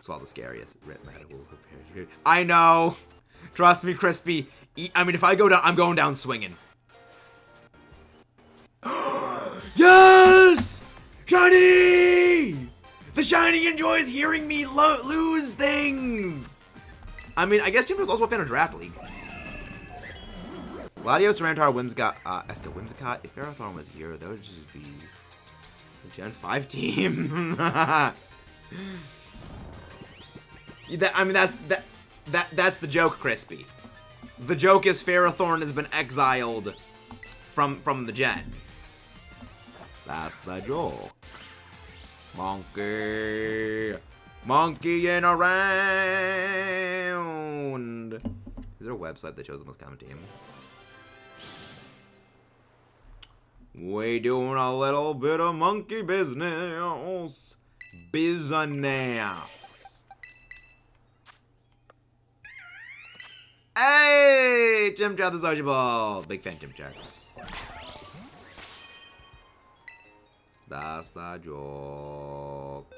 A: Swallow the scariest. I know. Trust me, Crispy. I mean, if I go down, I'm going down swinging. Yes! Shiny! The shiny enjoys hearing me lose things! I mean, I guess Jim was also a fan of Draft League. Latios, Sarantar, Whimsicott, Esca, Whimsicott. If Ferrothorn was here, that would just be the Gen 5 team. That's the joke, Crispy. The joke is Ferrothorn has been exiled from the gen. That's the joke. Monkey in around. Is there a website that shows the most common team? We doing a little bit of monkey business. Business. Hey, Chimchar the Sociable. Big fan, Chimchar. That's the joke.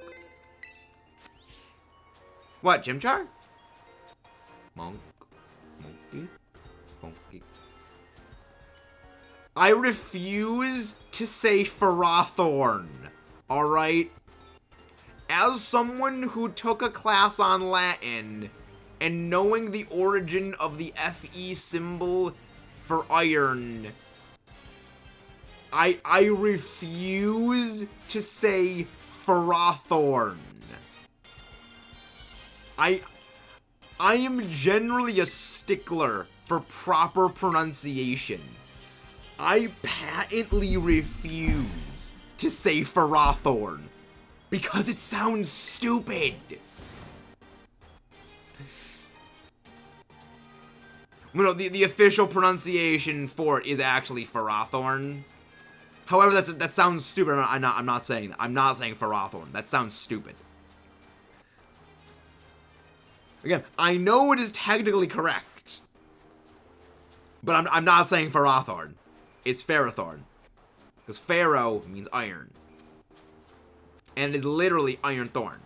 A: What, Chimchar? Monkey. I refuse to say Ferrothorn. Alright? As someone who took a class on Latin, and knowing the origin of the FE symbol for iron, I refuse to say Ferrothorn. I am generally a stickler for proper pronunciation. I patently refuse to say Ferrothorn because it sounds stupid. No, the official pronunciation for it is actually Ferrothorn. However, that sounds stupid. I'm not saying that. I'm not saying Ferrothorn. That sounds stupid. Again, I know it is technically correct, but I'm not saying Ferrothorn. It's Ferrothorn, because Ferro means iron, and it is literally Iron Thorn.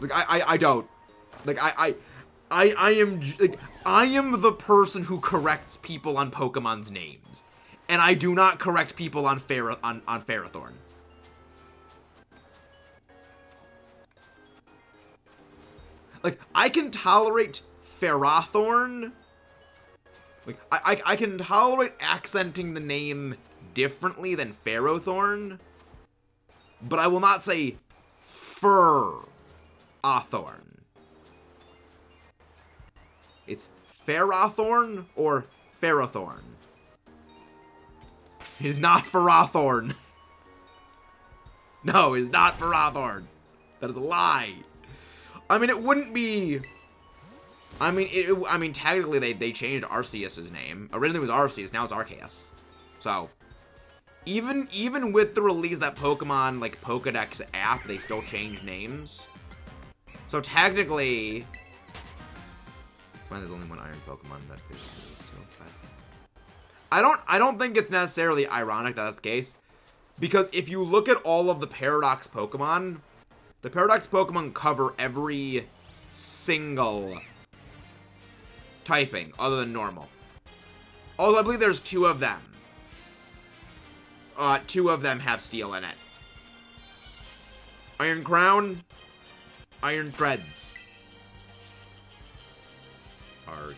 A: Like I don't, like I am the person who corrects people on Pokemon's names, and I do not correct people on Ferrothorn. Like, I can tolerate Ferrothorn. Like, I can tolerate accenting the name differently than Ferrothorn, but I will not say Ferrothorn. It's Ferrothorn or Ferrothorn. It is not Ferrothorn. No, it is not Ferrothorn. That is a lie. I mean, it wouldn't be. I mean, technically they changed Arceus's name. Originally it was Arceus, now it's Arceus. So, even with the release of that Pokemon like Pokedex app, they still change names. So technically, there's only one Iron Pokemon that is so bad. I don't think it's necessarily ironic that that's the case, because if you look at all of the Paradox Pokemon, the Paradox Pokemon cover every single typing other than normal. Although I believe there's 2 of them. 2 of them have steel in it. Iron Crown, Iron Threads. Iron.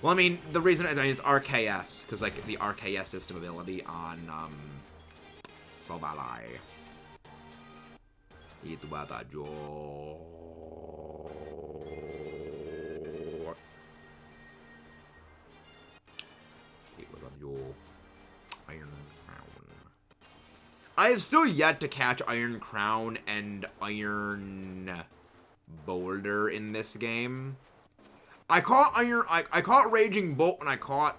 A: Well, I mean, the reason it's RKS, because like the RKS system ability on Sobalai. It was a joke. It was a joke. Iron Crown. I have still yet to catch Iron Crown and Iron Boulder in this game. I caught Raging Bolt when I caught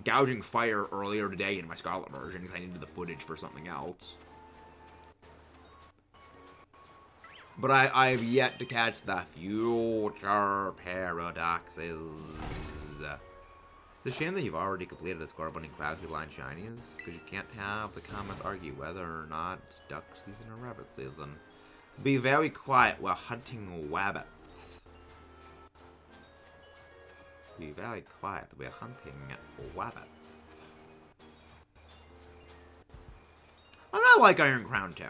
A: gouging fire earlier today in my Scarlet version because I needed the footage for something else. But I've yet to catch the future paradoxes. It's a shame that you've already completed the score-bunning Cloudly Line Shinies, because you can't have the comments argue whether or not duck season or rabbit season. Be very quiet while hunting rabbits. Be very quiet, we're hunting rabbits. I like Iron Crown too.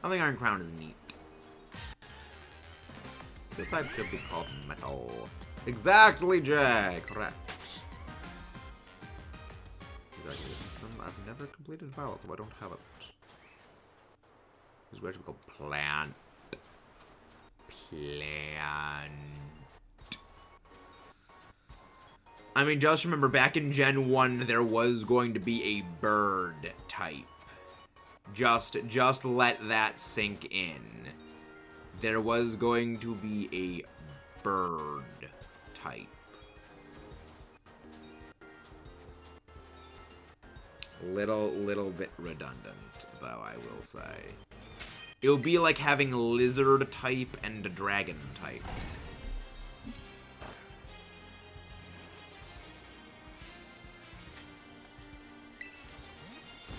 A: I think Iron Crown is neat. The type should be called metal. Exactly, Jay. Correct. Exactly. I've never completed Violet, so I don't have it. This is where it should be called plant. Plant. I mean, just remember, back in Gen 1, there was going to be a bird type. Just let that sink in. There was going to be a bird type. Little bit redundant, though, I will say. It would be like having lizard type and a dragon type.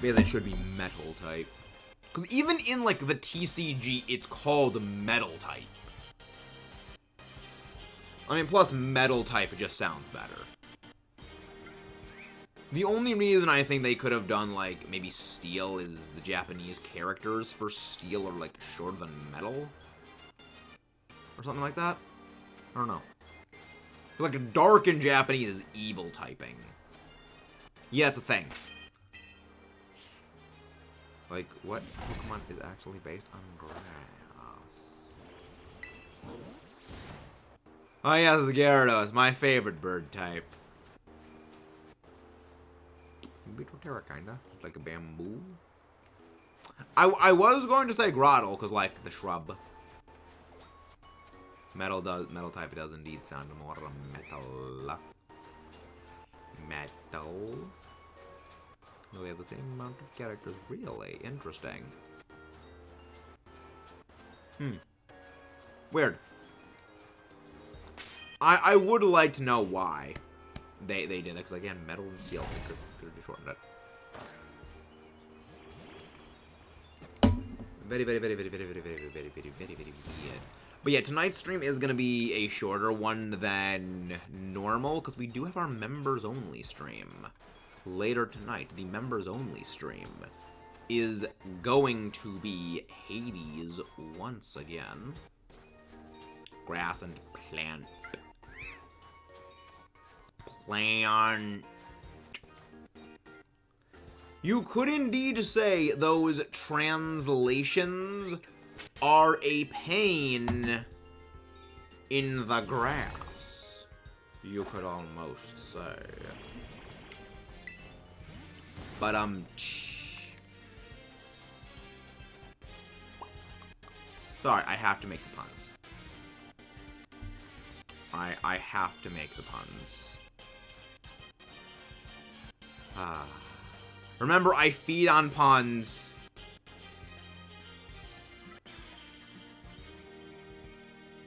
A: Because it should be metal type. Because even in, like, the TCG, it's called metal type. I mean, plus metal type just sounds better. The only reason I think they could have done, like, maybe steel is the Japanese characters for steel are, like, shorter than metal. Or something like that. I don't know. Like, dark in Japanese is evil typing. Yeah, it's a thing. Like, what Pokemon is actually based on grass? Oh yes, Gyarados, my favorite bird type. Terra, kinda. Like a bamboo. I was going to say Grottle, because, like, the shrub. Metal type does indeed sound more metal. Metal. They have the same amount of characters. Really interesting. Weird. I would like to know why they did it, because again, metal and steel could have just shortened it. Very weird. But yeah, tonight's stream is gonna be a shorter one than normal, because we do have our members only stream. Later tonight, the members-only stream is going to be Hades once again. Grass and plant. Plant. You could indeed say those translations are a pain in the grass. You could almost say. But, sorry, I have to make the puns. I have to make the puns. Remember, I feed on puns.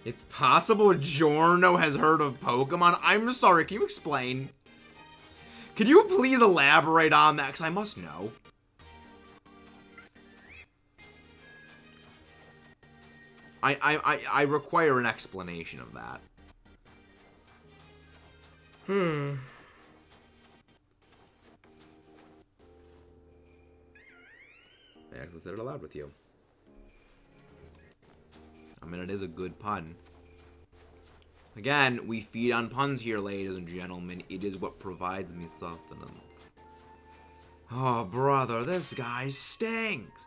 A: It's possible Giorno has heard of Pokemon? I'm sorry, can you explain? Could you please elaborate on that? Because I must know. I require an explanation of that. I actually said it aloud with you. I mean, it is a good pun. Again, we feed on puns here, ladies and gentlemen. It is what provides me sustenance. Oh, brother, this guy stinks.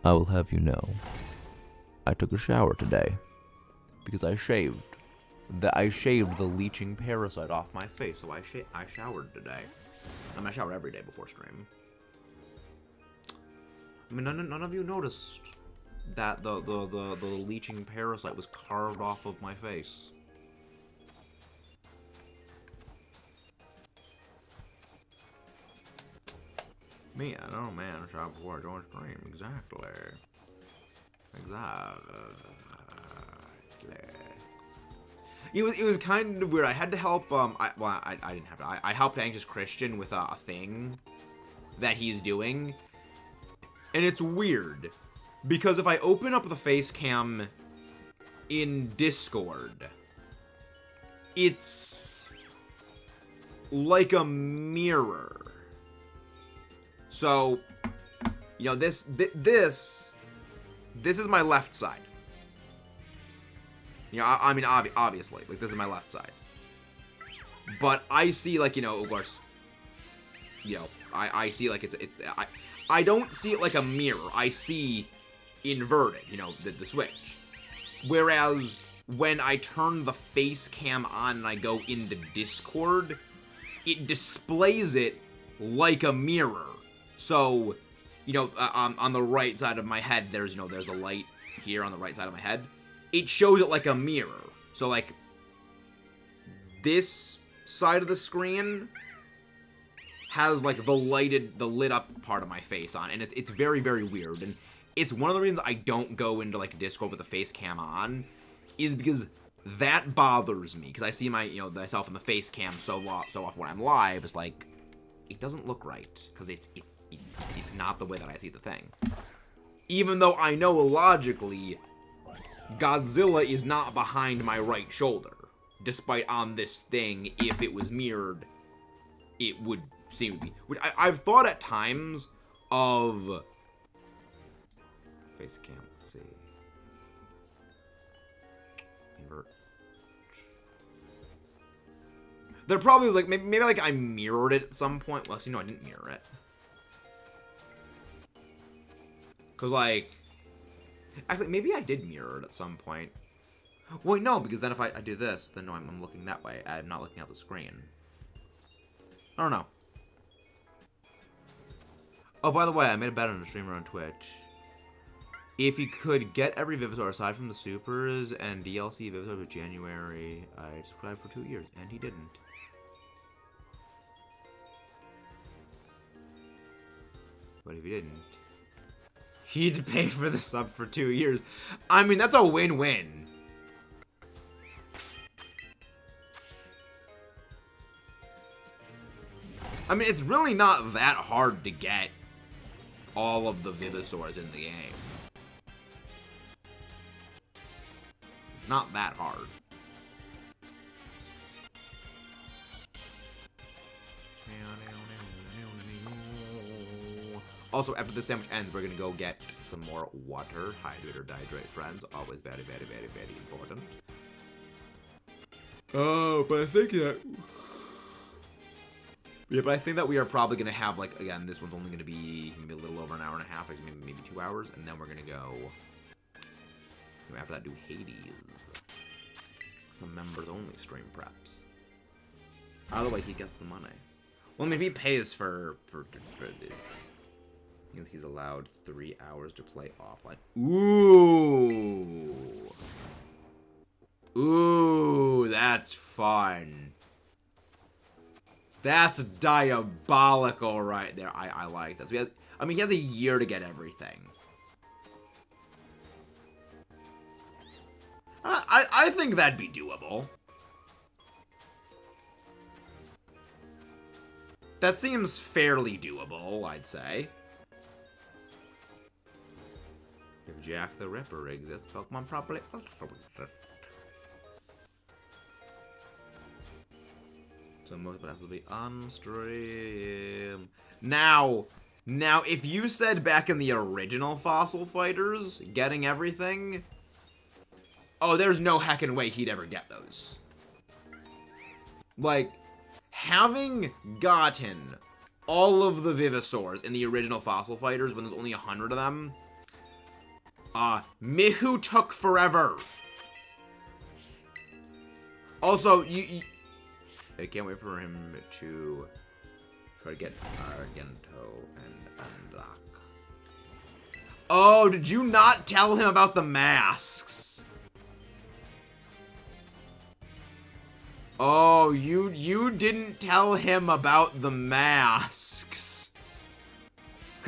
A: I will have you know, I took a shower today because I shaved the leeching parasite off my face, so I showered today. I mean, I shower every day before stream. I mean, none of you noticed that the leeching parasite was carved off of my face. Me, I don't know, man. I tried before I joined stream. Exactly. It was kind of weird. I had to help, I didn't have to. I helped Anxious Christian with a thing that he's doing. And it's weird. Because if I open up the face cam in Discord, it's like a mirror. So, you know, this is my left side. You know, I mean, obviously, like, this is my left side. But I see, like, you know, of course, you know, I see, like, I don't see it like a mirror. I see inverted, you know, the switch. Whereas, when I turn the face cam on and I go into Discord, it displays it like a mirror. So, you know, on the right side of my head, there's, you know, there's a light here on the right side of my head. It shows it like a mirror. So, like, this side of the screen has, like, the lit up part of my face on. And it's very, very weird. And it's one of the reasons I don't go into, like, Discord with the face cam on, is because that bothers me. Because I see my, you know, myself in the face cam so often when I'm live, it's like, it doesn't look right. Because it's not the way that I see the thing. Even though I know logically, Godzilla is not behind my right shoulder. Despite on this thing, if it was mirrored, it would seem to be. Which I've thought at times of... Face cam, let's see. Invert. They're probably like, maybe like I mirrored it at some point. Well, actually, no, I didn't mirror it. Because, like, actually, maybe I did mirror it at some point. Wait, no, because then if I do this, then no, I'm looking that way. I'm not looking at the screen. I don't know. Oh, by the way, I made a bet on a streamer on Twitch. If he could get every Vivisaur aside from the Supers and DLC Vivisaur of January, I subscribed for 2 years, and he didn't. But if he didn't, he'd pay for the sub for 2 years. I mean, that's a win-win. I mean, it's really not that hard to get all of the Vivisaurs in the game. Not that hard. Also, after the sandwich ends, we're gonna go get some more water. Hydrate or dehydrate, friends. Always very, very, very, very important. Oh, but I think that... Yeah, but I think that we are probably gonna have, like, again, this one's only gonna be maybe a little over an hour and a half, like maybe 2 hours, and then we're gonna go... After that, do Hades. Some members-only stream preps. Otherwise, he gets the money. Well, I mean, if he pays for he's allowed 3 hours to play offline. Ooh. Ooh, that's fun. That's diabolical right there. I like that. So he has a year to get everything. I think that'd be doable. That seems fairly doable, I'd say. If Jack the Ripper exists, Pokemon probably also exist. So most of it has to be on stream. Now, if you said back in the original Fossil Fighters, getting everything... Oh, there's no heckin' way he'd ever get those. Like, having gotten all of the Vivisaurs in the original Fossil Fighters when there's only 100 of them, Mihu took forever. Also, I can't wait for him to try to get Argento and unlock. Oh, did you not tell him about the masks? Oh, you didn't tell him about the masks.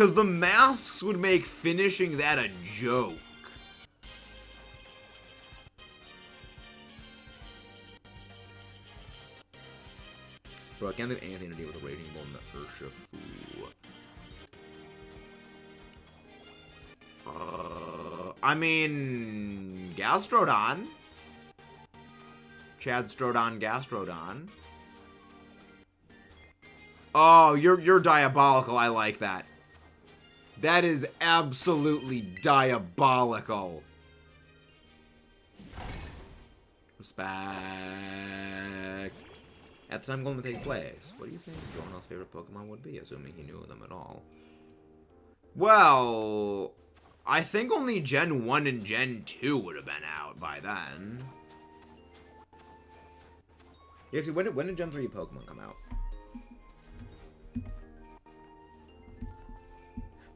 A: Because the masks would make finishing that a joke. Bro, I can't think of anything to do with the Raging Bull and the Urshifu. I mean, Gastrodon. Chadstrodon, Gastrodon. Oh, you're diabolical. I like that. That is absolutely diabolical. Respect. At the time going to take place, what do you think Jonah's favorite Pokemon would be, assuming he knew them at all? Well, I think only Gen 1 and Gen 2 would have been out by then. Yeah, actually, when did Gen 3 Pokemon come out?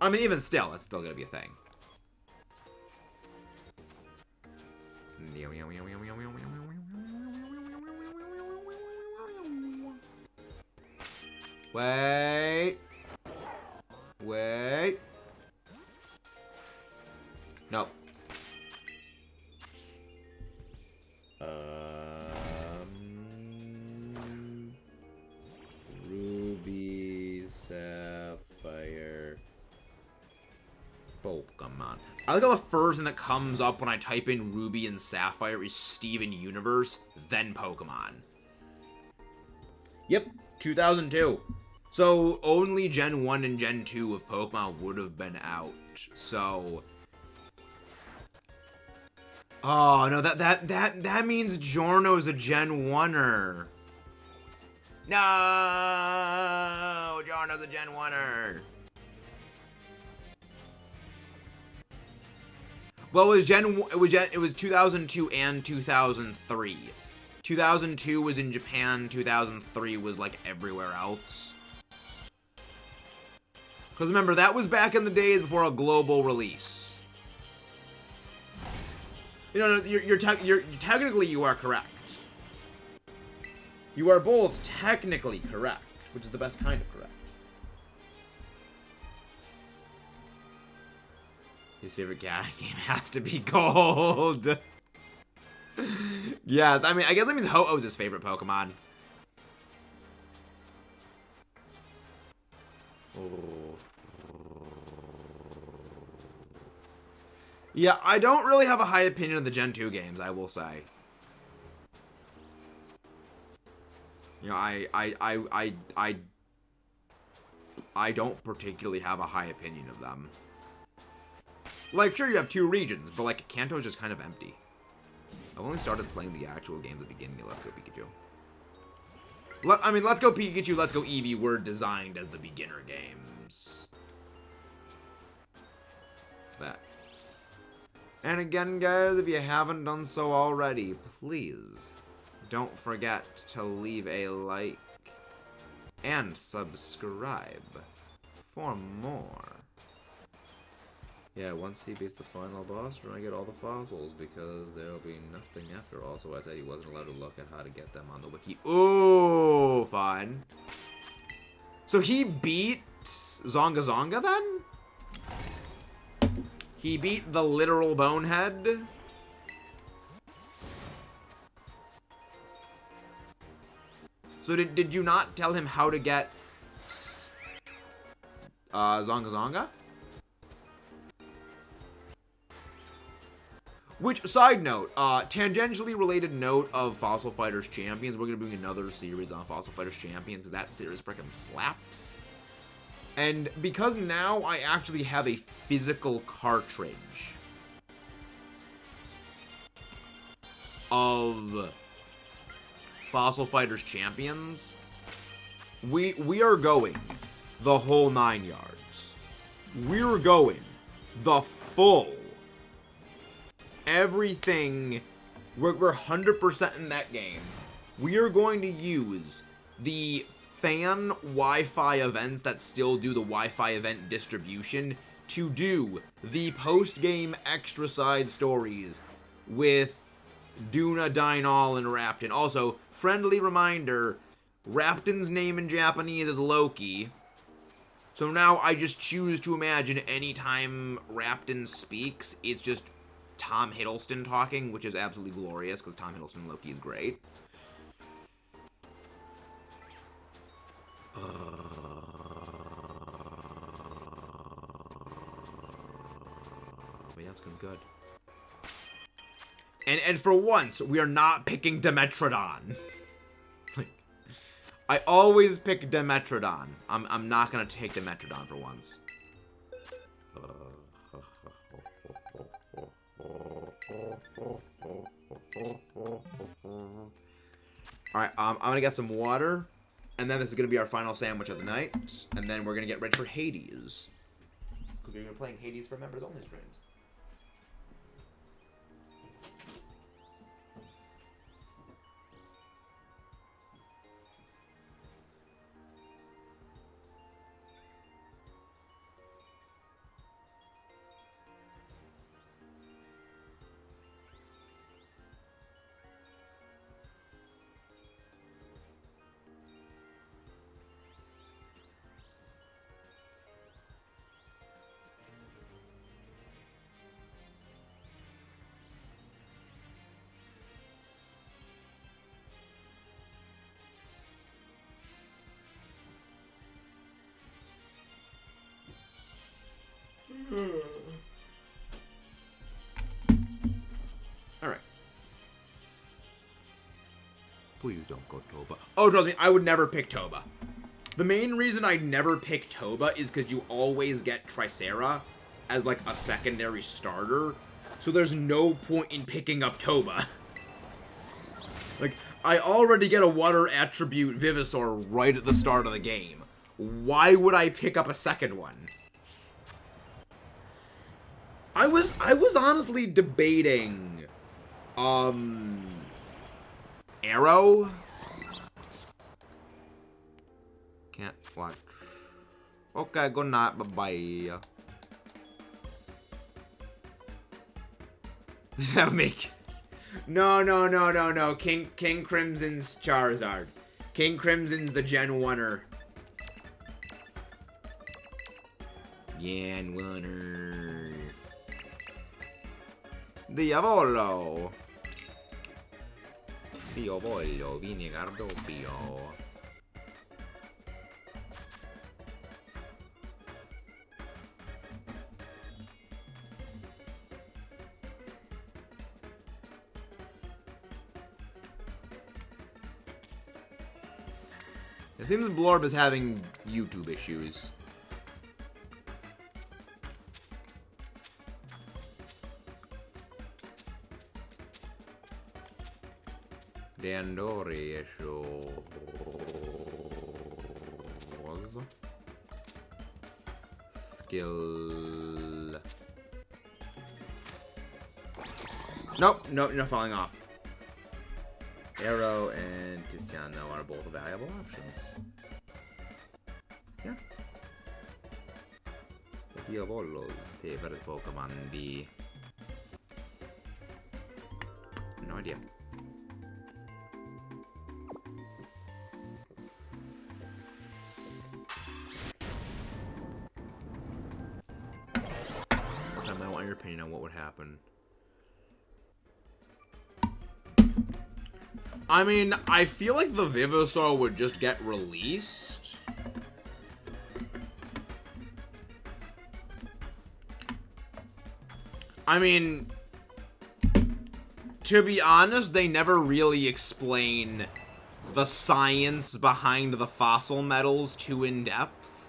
A: I mean, even still, that's still gonna be a thing. Wait. Wait. No. Ruby, Sapphire, Pokemon. I like how the first thing that comes up when I type in Ruby and Sapphire is Steven Universe, then Pokemon. Yep, 2002. So only Gen 1 and Gen 2 of Pokemon would have been out. So oh no, that means Giorno's a Gen 1er. No, Giorno's a Gen 1er. Well, it was 2002 and 2003. 2002 was in Japan, 2003 was like everywhere else. Because remember, that was back in the days before a global release. You know, you're technically you are correct. You are both technically correct, which is the best kind of correct. His favorite game has to be Gold. Yeah, I mean, I guess that means Ho-Oh's his favorite Pokemon. Yeah, I don't really have a high opinion of the Gen 2 games, I will say. You know, I don't particularly have a high opinion of them. Like, sure, you have 2 regions, but, like, Kanto's just kind of empty. I've only started playing the actual games at the beginning of Let's Go Pikachu. I mean, Let's Go Pikachu, Let's Go Eevee were designed as the beginner games. That. And again, guys, if you haven't done so already, please don't forget to leave a like and subscribe for more. Yeah, once he beats the final boss, we're gonna get all the fossils because there'll be nothing after. Also, I said he wasn't allowed to look at how to get them on the wiki. Ooh, fun. So he beat Zonga Zonga then? He beat the literal bonehead? So did you not tell him how to get Zonga Zonga? Which, side note, tangentially related note of Fossil Fighters Champions, we're going to be doing another series on Fossil Fighters Champions, because that series frickin' slaps. And because now I actually have a physical cartridge of Fossil Fighters Champions, we are going the whole 9 yards. We're going the full everything. We're 100% in that game. We are going to use the fan Wi-Fi events that still do the Wi-Fi event distribution to do the post-game extra side stories with Duna, Dynol, and Raptin. Also, friendly reminder, Raptin's name in Japanese is Loki. So now I just choose to imagine anytime Rapton speaks, it's just Tom Hiddleston talking, which is absolutely glorious, because Tom Hiddleston in Loki is great. But yeah, it's going good. And for once, we are not picking Dimetrodon. I always pick Dimetrodon. I'm not gonna take Dimetrodon for once. Alright, I'm gonna get some water. And then this is gonna be our final sandwich of the night. And then we're gonna get ready for Hades. Because we're gonna be playing Hades for members only streams. Alright. Please don't go Toba. Oh, trust me, I would never pick Toba. The main reason I never pick Toba is because you always get Tricera as, like, a secondary starter. So there's no point in picking up Toba. Like, I already get a water attribute Vivisaur right at the start of the game. Why would I pick up a second one? I was honestly debating, Arrow? Can't watch. Okay, good night, bye-bye. Does that make... No. King Crimson's Charizard. King Crimson's the Gen 1-er. Gen 1-er. Diavolo. Io voglio vinegar doppio. It seems Blorb is having YouTube issues. Dandori issues. Skill. Nope, no falling off. Arrow and Tiziano are both valuable options. Yeah. Diavolos, favorite Pokemon be. No idea. I want your opinion on what would happen. I mean, I feel like the Vivisaur would just get released. I mean, to be honest, they never really explain the science behind the fossil metals too in depth.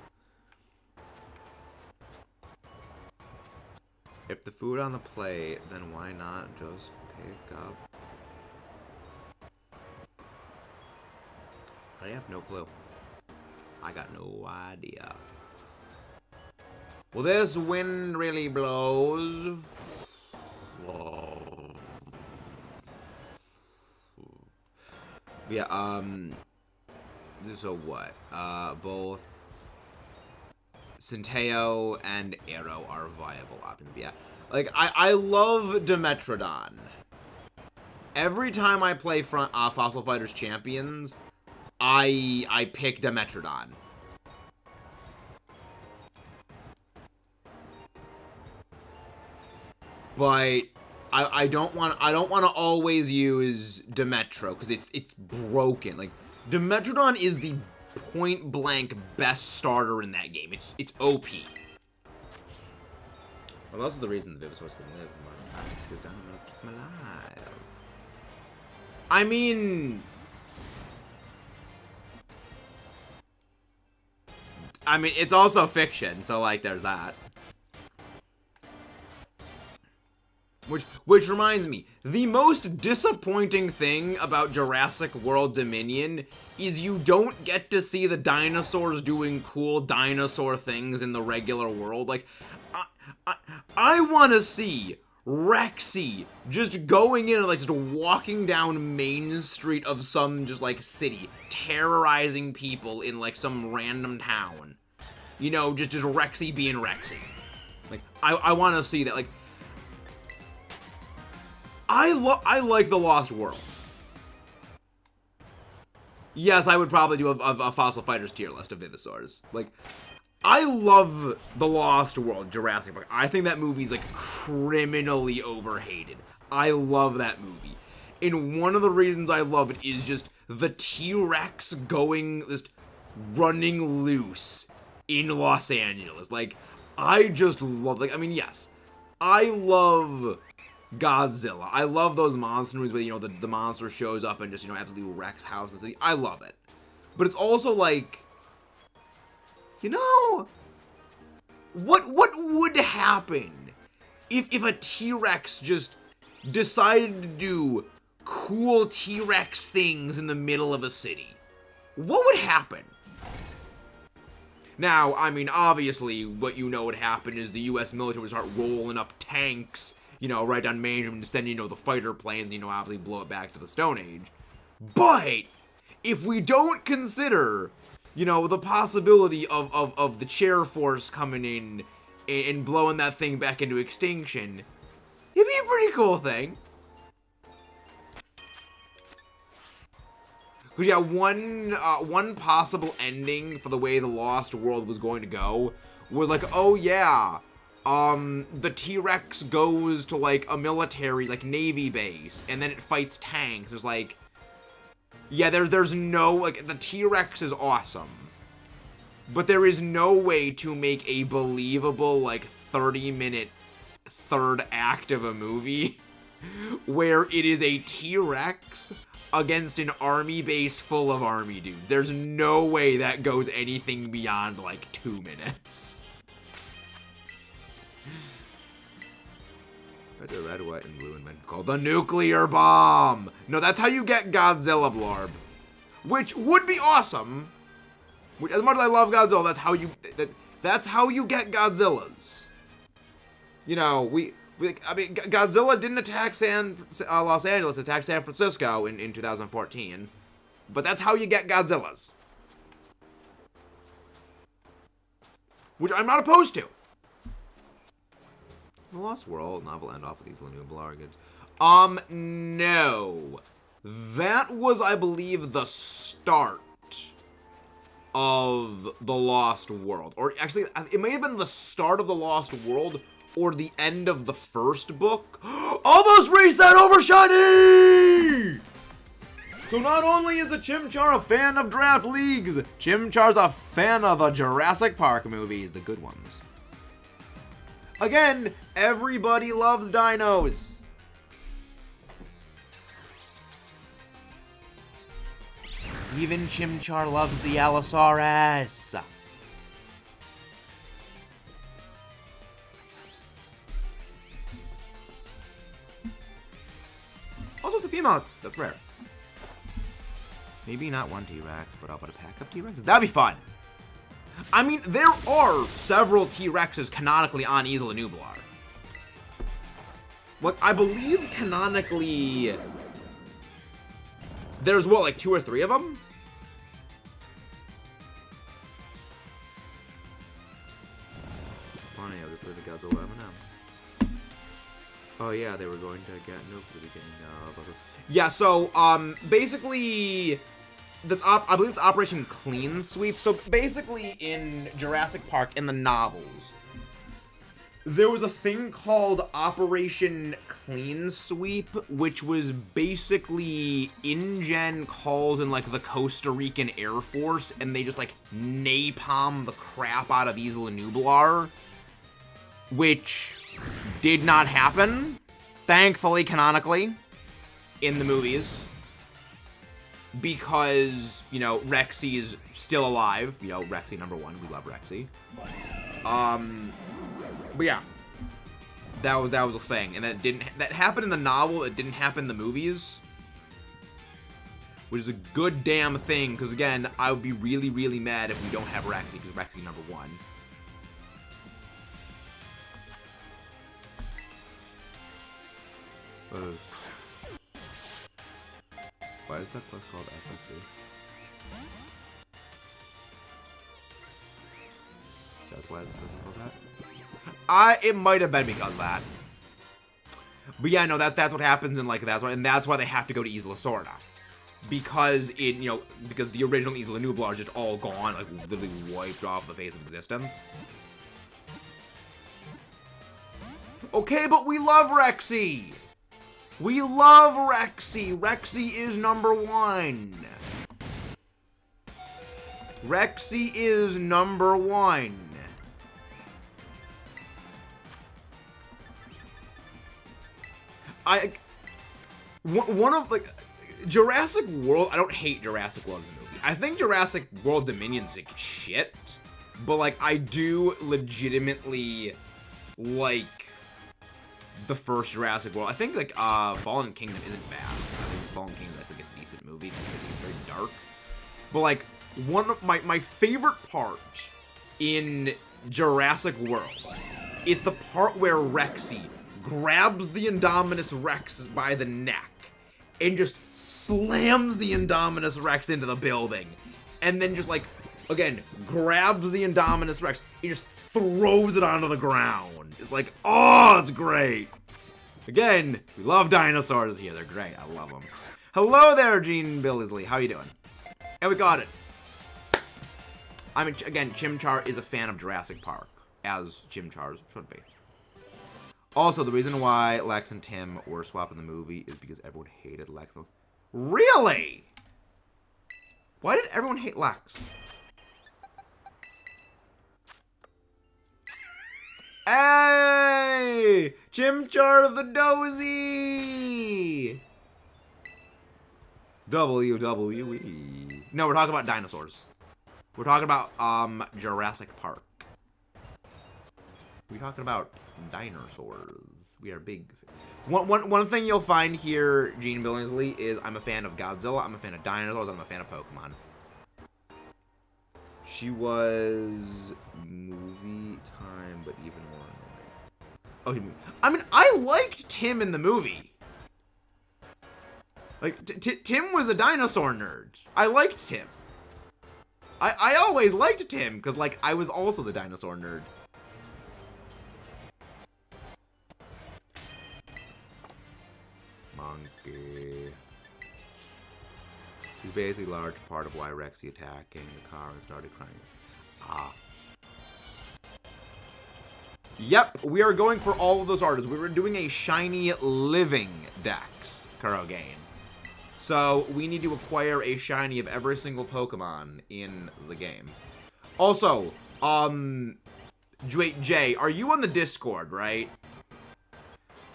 A: If the food on the plate, then why not just pick up? I have no clue. I got no idea. Well, this wind really blows. Whoa. Yeah, so what? Both Centeo and Arrow are viable options. Yeah. Like, I love Dimetrodon. Every time I play Fossil Fighters Champions, I pick Dimetrodon. But I don't want to always use Dimetro because it's broken. Like Dimetrodon is the point blank best starter in that game. It's OP. Well, those are the reasons the Vivisaurs can live. Because I'm gonna keep them alive. I mean, it's also fiction, so like, there's that. Which reminds me, the most disappointing thing about Jurassic World Dominion is you don't get to see the dinosaurs doing cool dinosaur things in the regular world. Like, I want to see Rexy just going in and like just walking down Main Street of some just like city, terrorizing people in like some random town. You know, just Rexy being Rexy. Like, I want to see that. Like, I like the Lost World. Yes, I would probably do a Fossil Fighters tier list of Vivisaurs. Like, I love the Lost World, Jurassic Park. I think that movie's like criminally overhated. I love that movie. And one of the reasons I love it is just the T-Rex just running loose in Los Angeles. Like, I just love, like, I mean, yes, I love Godzilla. I love those monster movies where, you know, the monster shows up and just, you know, absolutely wrecks house and city. I love it. But it's also like, you know, what would happen if a T-Rex just decided to do cool T-Rex things in the middle of a city? What would happen? Now, I mean, obviously, what you know would happen is the U.S. military would start rolling up tanks, you know, right down Main and sending, you know, the fighter planes, you know, obviously blow it back to the Stone Age. But if we don't consider, you know, the possibility of the chair force coming in and blowing that thing back into extinction, it'd be a pretty cool thing. Because, yeah, one possible ending for the way the Lost World was going to go was like, oh, yeah, the T-Rex goes to, like, a military, like, Navy base, and then it fights tanks. There's, like, yeah, there's no, like, the T-Rex is awesome. But there is no way to make a believable, like, 30-minute third act of a movie where it is a T-Rex against an army base full of army dudes. There's no way that goes anything beyond, like, 2 minutes. Red, white, and blue, and then called the nuclear bomb. No, that's how you get Godzilla Blorb. Which would be awesome. Which, as much as I love Godzilla, that's how you get Godzillas. You know, I mean, Godzilla didn't attack Los Angeles, attacked San Francisco in 2014. But that's how you get Godzillas. Which I'm not opposed to. The Lost World novel end off with these Lanublar goods. No. That was, I believe, the start of the Lost World. Or actually, it may have been the start of the Lost World or the end of the first book. Almost raced that over, Shiny! So not only is the Chimchar a fan of draft leagues, Chimchar's a fan of the Jurassic Park movies, the good ones. Again, everybody loves dinos. Even Chimchar loves the Allosaurus. Also, it's a female. That's rare. Maybe not one T-Rex, but I'll put a pack of T-Rexes. That'd be fun. I mean, there are several T-Rexes canonically on Isla Nublar. Look, I believe canonically there's, what, like 2 or 3 of them? Funny, I'll refer to Godzilla M&M. Oh yeah, they were going to get nuked at the beginning of... Yeah, so, basically, I believe it's Operation Clean Sweep. So basically in Jurassic Park, in the novels, there was a thing called Operation Clean Sweep, which was basically InGen calls in, like, the Costa Rican Air Force, and they just, like, napalm the crap out of Isla Nublar, which did not happen, thankfully, canonically, in the movies, because, you know, Rexy is still alive. You know, Rexy #1, we love Rexy. But yeah, that was a thing, and that happened in the novel. It didn't happen in the movies, which is a good damn thing. Because again, I would be really, really mad if we don't have Rexy, because Rexy #1. Why is that place called FSC? That's why it's called that. It might have been because of that. But yeah, no, that's what happens in, like, that's why they have to go to Isla Sorna. Because because the original Isla Nublar is just all gone, like, literally wiped off the face of existence. Okay, but we love Rexy! We love Rexy! Rexy is #1. Rexy is #1. One of, like, Jurassic World, I don't hate Jurassic World as a movie. I think Jurassic World Dominion's like shit, but, like, I do legitimately like the first Jurassic World. I think, like, Fallen Kingdom isn't bad. I think Fallen Kingdom is, like, a decent movie because it's very dark. But, like, one of my favorite part in Jurassic World is the part where Rexy grabs the Indominus Rex by the neck and just slams the Indominus Rex into the building. And then just, like, again, grabs the Indominus Rex and just throws it onto the ground. It's like, oh, it's great. Again, we love dinosaurs here. They're great. I love them. Hello there, Gene Billsley. How you doing? And we got it. I mean, again, Chimchar is a fan of Jurassic Park, as Chimchars should be. Also, the reason why Lex and Tim were swapped in the movie is because everyone hated Lex. Really? Why did everyone hate Lex? Hey! Chimchar the Dozy! WWE. No, we're talking about dinosaurs. We're talking about, Jurassic Park. We're talking about dinosaurs. We are big. One thing you'll find here, Gene Billingsley, is I'm a fan of Godzilla, I'm a fan of dinosaurs, I'm a fan of Pokemon. She was movie time, but even more annoying. Oh, I mean, I liked Tim in the movie. Like, Tim was a dinosaur nerd. I liked Tim. I always liked Tim, because, like, I was also the dinosaur nerd. Monkey. He's basically a large part of why Rexy attacking the car and started crying. Ah. Yep, we are going for all of those artists. We were doing a shiny living dex Kuro game. So we need to acquire a shiny of every single Pokemon in the game. Also, wait, Jay, are you on the Discord, right?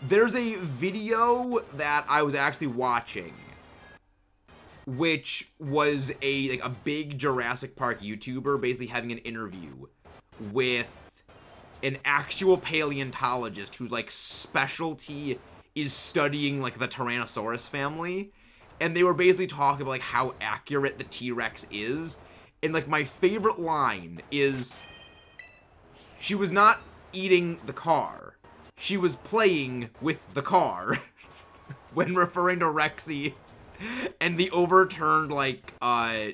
A: There's a video that I was actually watching, which was a big Jurassic Park YouTuber basically having an interview with an actual paleontologist whose, like, specialty is studying, like, the Tyrannosaurus family. And they were basically talking about, like, how accurate the T-Rex is. And, like, my favorite line is, she was not eating the car. She was playing with the car. When referring to Rexy and the overturned, like, car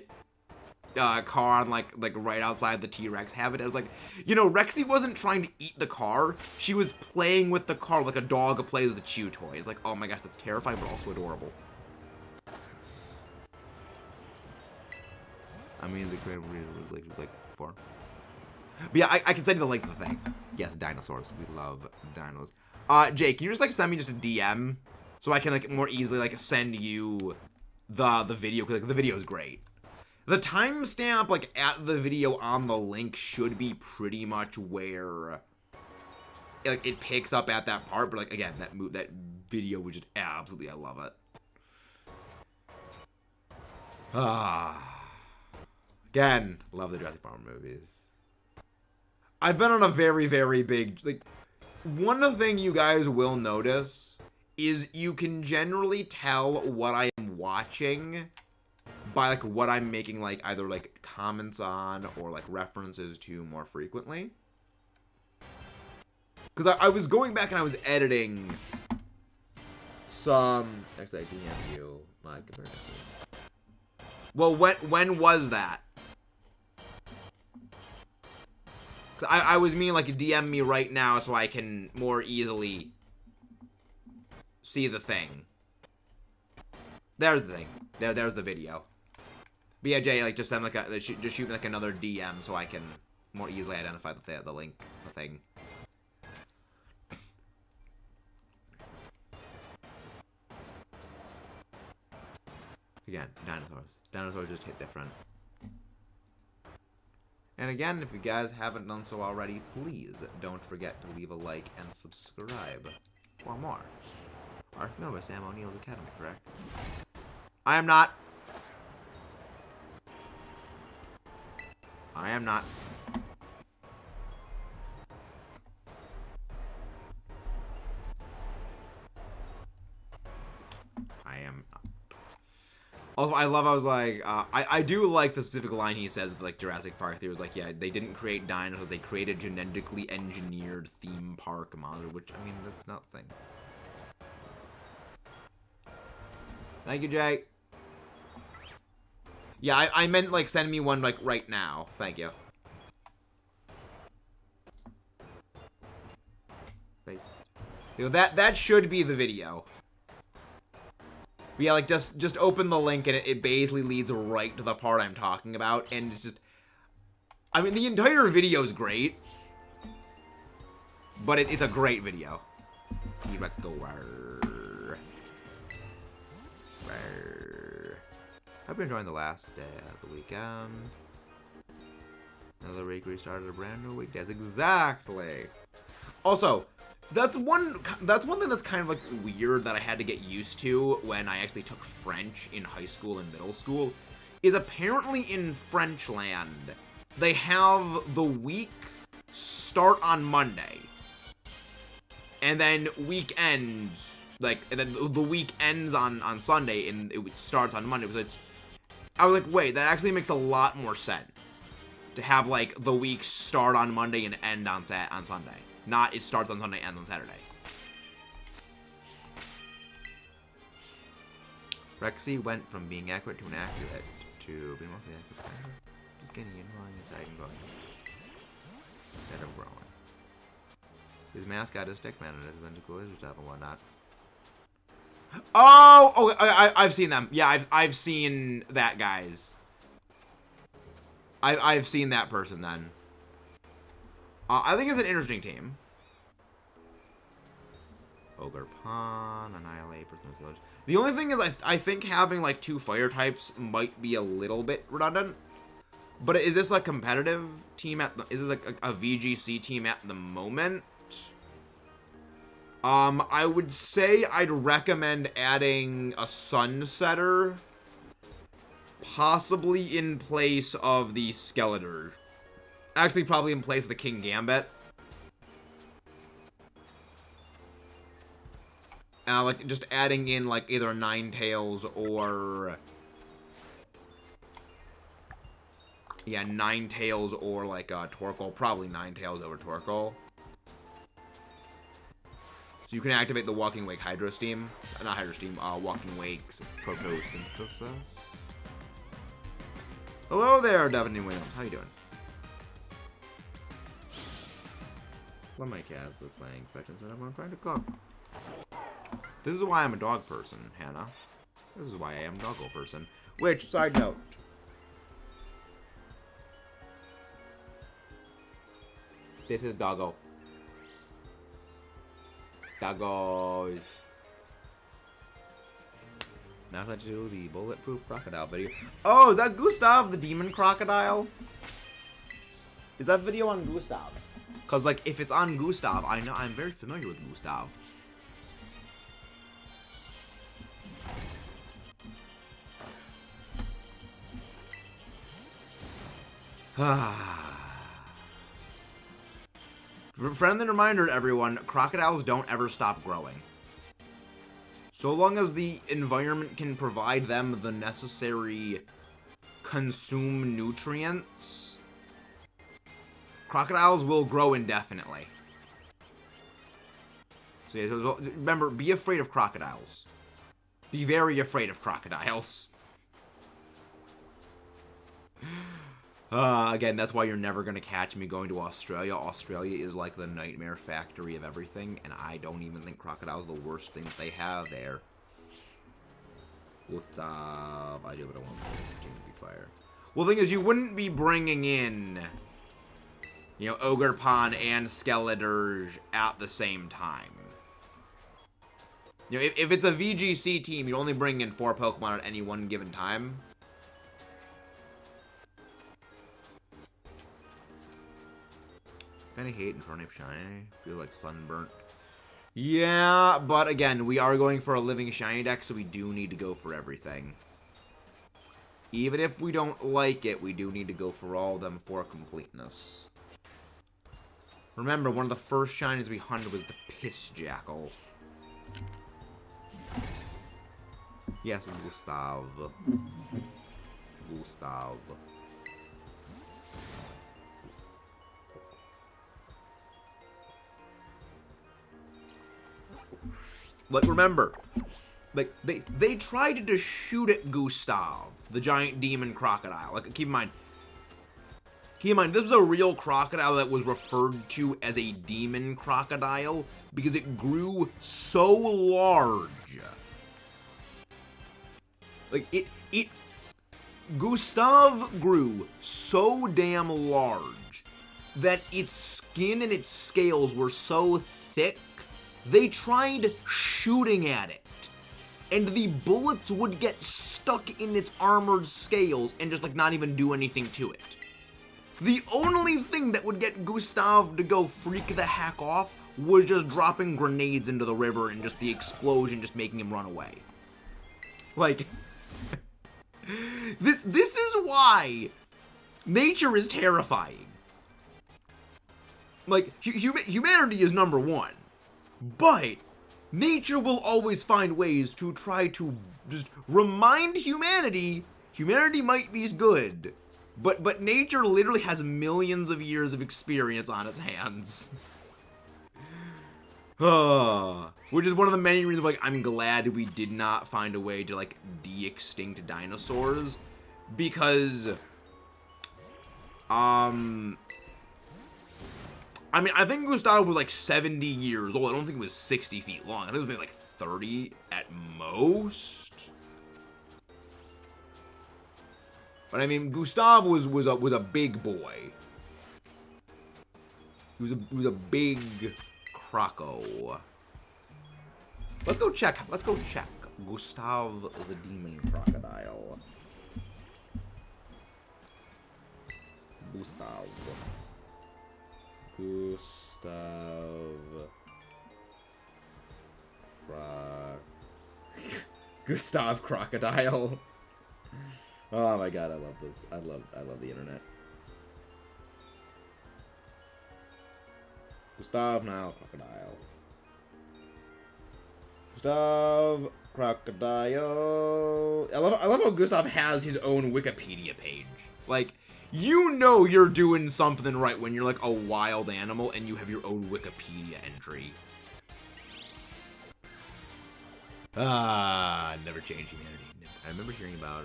A: on, like right outside the T-Rex habitat. I was like, you know, Rexy wasn't trying to eat the car. She was playing with the car like a dog plays with a chew toy. It's like, oh my gosh, that's terrifying, but also adorable. I mean, the creator was like 4. But yeah, I can send you the link to the thing. Yes, dinosaurs. We love dinos. Jay, can you just, like, send me just a DM so I can, like, more easily, like, send you the video? Because, like, the video is great. The timestamp, like, at the video on the link should be pretty much where, like, it picks up at that part. But, like, again, that video was just absolutely, I love it. Again, love the Jurassic Park movies. I've been on a very, very big, like, one thing you guys will notice is you can generally tell what I am watching by, like, what I'm making, like, either, like, comments on or, like, references to more frequently. Because I was going back and I was editing some... Actually, I DM you my comparison. Well, when was that? I was meaning, like, DM me right now so I can more easily see the thing. There's the thing. There's the video. But yeah, Jay, like, just send, like, just shoot me, like, another DM so I can more easily identify the link, the thing. Again, dinosaurs. Dinosaurs just hit different. And again, if you guys haven't done so already, please don't forget to leave a like and subscribe for more. Are familiar with Sam O'Neill's Academy, correct? I am not. I am not. I am not. Also, I was like, I do like the specific line he says, like, Jurassic Park. He was like, yeah, they didn't create dinosaurs, they created genetically engineered theme park monster, which, I mean, that's nothing. Thank you, Jay. Yeah, I meant, like, send me one, like, right now. Thank you. Face. You know, that should be the video. But yeah, like, just open the link and it basically leads right to the part I'm talking about, and it's just... I mean, the entire video is great, but it's a great video. T-Rex go rawr. Rawr. Hope you're enjoying the last day of the weekend. Another week restarted, a brand new week. Yes, exactly. Also... That's one thing that's kind of, like, weird that I had to get used to when I actually took French in high school and middle school, is apparently in French land, they have the week start on Monday, and then weekends, like, and then the week ends on Sunday, and it starts on Monday. So I was like, wait, that actually makes a lot more sense, to have, like, the week start on Monday and end on Sunday. Not it starts on Sunday, ends on Saturday. Rexy went from being accurate to inaccurate to being mostly accurate. Just getting annoying inside and going. Instead of growing. His mascot is Stickman and has been to cool stuff and whatnot. Oh, I've seen them. Yeah, I've seen that, guys. I've seen that person then. I think it's an interesting team. Ogre Pawn, Annihilate, Person's Village. The only thing is, I think having, like, 2 fire types might be a little bit redundant. But is this a competitive team is this like a VGC team at the moment? I would say I'd recommend adding a Sunsetter. Possibly in place of the Skeletor. Actually, probably in place of the King Gambit. Like, just adding in, like, either Ninetales or... Yeah, Ninetales or, like, Torkoal. Probably Ninetales over Torkoal. So you can activate the Walking Wake Hydro Steam. Not Hydro Steam, Walking Wake's Photosynthesis. Hello there, Devin Williams. How you doing? Love my cats with playing fetchings whenever I'm trying to cook. This is why I'm a dog person, Hannah. This is why I am a doggo person. Which, side note. This is Doggo. Doggos. Now let's do the bulletproof crocodile video. Oh, is that Gustav, the demon crocodile? Is that video on Gustav? Because, like, if it's on Gustav, I know I'm very familiar with Gustav. Friendly reminder to everyone, crocodiles don't ever stop growing. So long as the environment can provide them the necessary consume nutrients, crocodiles will grow indefinitely. So, yeah, so remember, be afraid of crocodiles. Be very afraid of crocodiles. Again, that's why you're never going to catch me going to Australia. Australia is like the nightmare factory of everything, and I don't even think crocodiles are the worst thing that they have there. Gustav, I do what I want to be fire. Well, the thing is, you wouldn't be bringing in, you know, Ogerpon and Skeletorge at the same time. You know, if it's a VGC team, you only bring in 4 Pokemon at any one given time. Kinda hate Infernape Shiny. Feel like sunburnt. Yeah, but again, we are going for a living shiny deck, so we do need to go for everything. Even if we don't like it, we do need to go for all of them for completeness. Remember, one of the first shinies we hunted was the Piss Jackal. Yes, Gustav. Gustav. Like, remember, like, they tried to shoot at Gustav, the giant demon crocodile. Like, keep in mind, this was a real crocodile that was referred to as a demon crocodile because it grew so large. Like, Gustav grew so damn large that its skin and its scales were so thick, they tried shooting at it, and the bullets would get stuck in its armored scales and just, like, not even do anything to it. The only thing that would get Gustav to go freak the heck off was just dropping grenades into the river and just the explosion just making him run away. Like, this is why nature is terrifying. Like, humanity is number one. But nature will always find ways to try to just remind humanity might be good. But nature literally has millions of years of experience on its hands. Which is one of the many reasons, like, I'm glad we did not find a way to, like, de-extinct dinosaurs. Because, I mean, I think Gustav was like 70 years old. I don't think it was 60 feet long. I think it was maybe like 30 at most. But I mean, Gustav was a big boy. He was a big croco. Let's go check. Gustav the demon crocodile. Gustav Gustav Crocodile. Oh my god, I love this. I love the internet. Gustav Nile Crocodile. Gustav Crocodile. I love how Gustav has his own Wikipedia page. Like, you know you're doing something right when you're like a wild animal and you have your own Wikipedia entry. Never changed humanity. I remember hearing about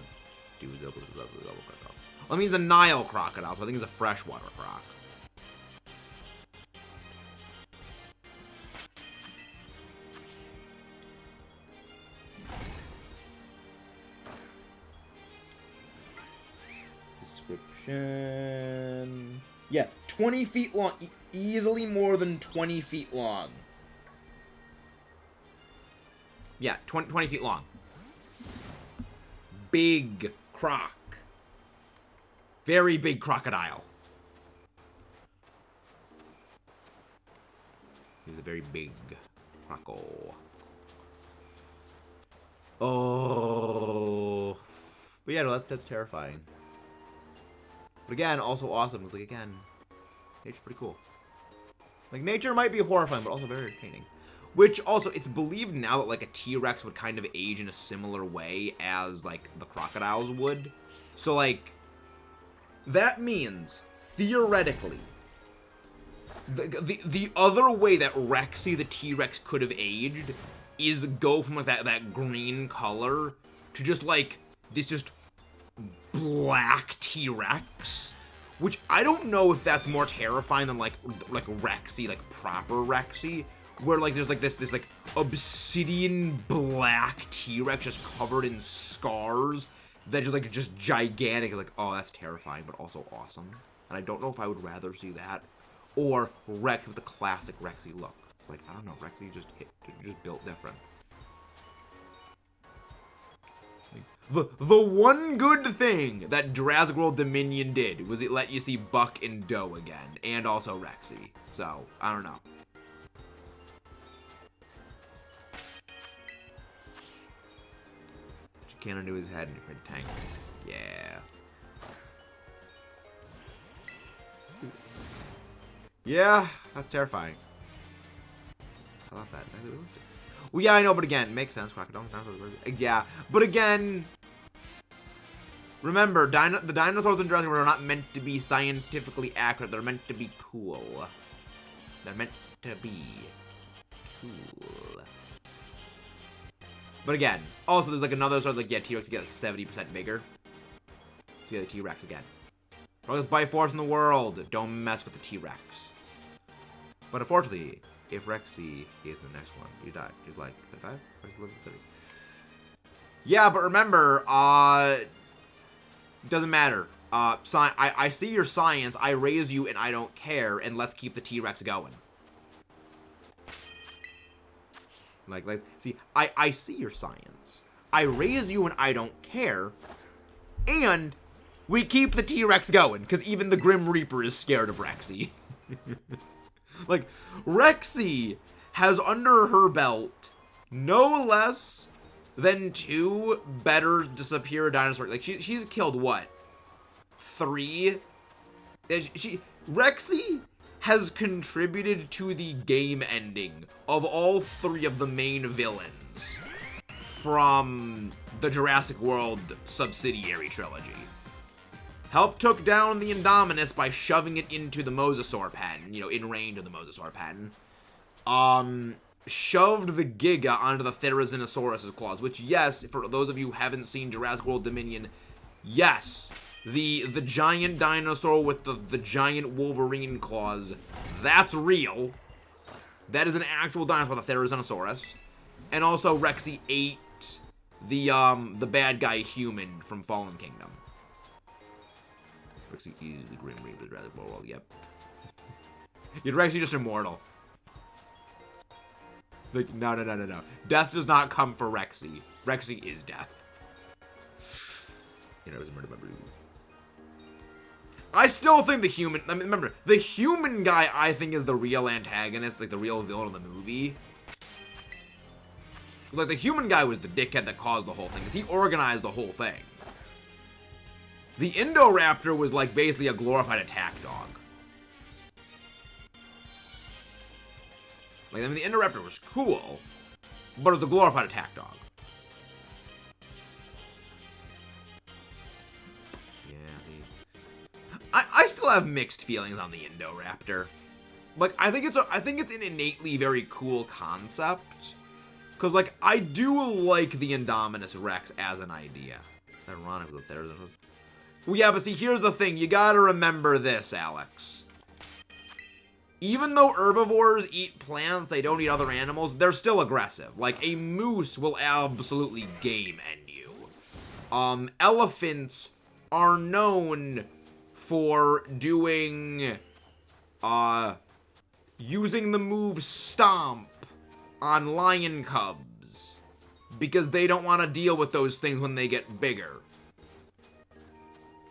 A: dudes double crocodiles. I mean, the Nile crocodile, so I think it's a freshwater croc. Description. Yeah, 20 feet long. easily more than 20 feet long. Yeah, 20 feet long. Big croc. Very big crocodile. He's a very big croco. Oh. But yeah, no, that's terrifying. But again, also awesome. It's like, again, nature's pretty cool. Like, nature might be horrifying, but also very entertaining. Which also, it's believed now that, like, a T-Rex would kind of age in a similar way as, like, the crocodiles would. So, like, that means, theoretically, the other way that Rexy the T-Rex could have aged is go from, like, that green color to just, like, this just black T-Rex. Which, I don't know if that's more terrifying than, like Rexy, like, proper Rexy. Where, like, there's, like, this like, obsidian black T-Rex just covered in scars that just, like, just gigantic. It's like, oh, that's terrifying, but also awesome. And I don't know if I would rather see that or Rex with the classic Rexy look. It's like, I don't know, Rexy just built different. The one good thing that Jurassic World Dominion did was it let you see Buck and Doe again, and also Rexy. So, I don't know. Cannon to his head and you tank. Yeah. Yeah, that's terrifying. I love that. Well, yeah, I know, but again, makes sense. Crocodile. Yeah, but again, remember, the dinosaurs in Jurassic World are not meant to be scientifically accurate. They're meant to be cool. They're meant to be cool. But again, also there's like another sort of like, yeah, T-Rex get 70% bigger. So yeah, the T-Rex again. Strongest bite force in the world. Don't mess with the T-Rex. But unfortunately, if Rexy is the next one, you die. He's like 35? Or is it 30? Yeah, but remember, doesn't matter. I see your science, I raise you, and I don't care, and let's keep the T-Rex going. Like, see, I see your science. I raise you and I don't care. And we keep the T-Rex going, because even the Grim Reaper is scared of Rexy. Like, Rexy has under her belt no less than 2 better disappear dinosaurs. Like, she's killed, what? 3? Rexy has contributed to the game ending of all 3 of the main villains from the Jurassic World subsidiary trilogy. Helped took down the Indominus by shoving it into the Mosasaur pen, you know, in range of the Mosasaur pen. Shoved the Giga onto the Therizinosaurus' claws, which, yes, for those of you who haven't seen Jurassic World Dominion, yes, the giant dinosaur with the giant Wolverine claws, that's real. That is an actual dinosaur, the Therizinosaurus. And also Rexy ate the bad guy human from Fallen Kingdom. Rexy is the Grim Reaper of Jurassic World, yep. Yeah, Rexy just immortal. Like, no. Death does not come for Rexy. Rexy is death. You know, it was murdered by Blue. I still think the human, I mean, remember, the human guy I think is the real antagonist, like the real villain of the movie. Like, the human guy was the dickhead that caused the whole thing, because he organized the whole thing. The Indoraptor was, like, basically a glorified attack dog. Like, I mean, the Indoraptor was cool, but it was a glorified attack dog. I still have mixed feelings on the Indoraptor. Like, I think it's an innately very cool concept. Cause like, I do like the Indominus Rex as an idea. Ironic that there's well, yeah, but see, here's the thing. You gotta remember this, Alex. Even though herbivores eat plants, they don't eat other animals, they're still aggressive. Like, a moose will absolutely game end you. Elephants are known for doing, using the move Stomp on lion cubs because they don't want to deal with those things when they get bigger.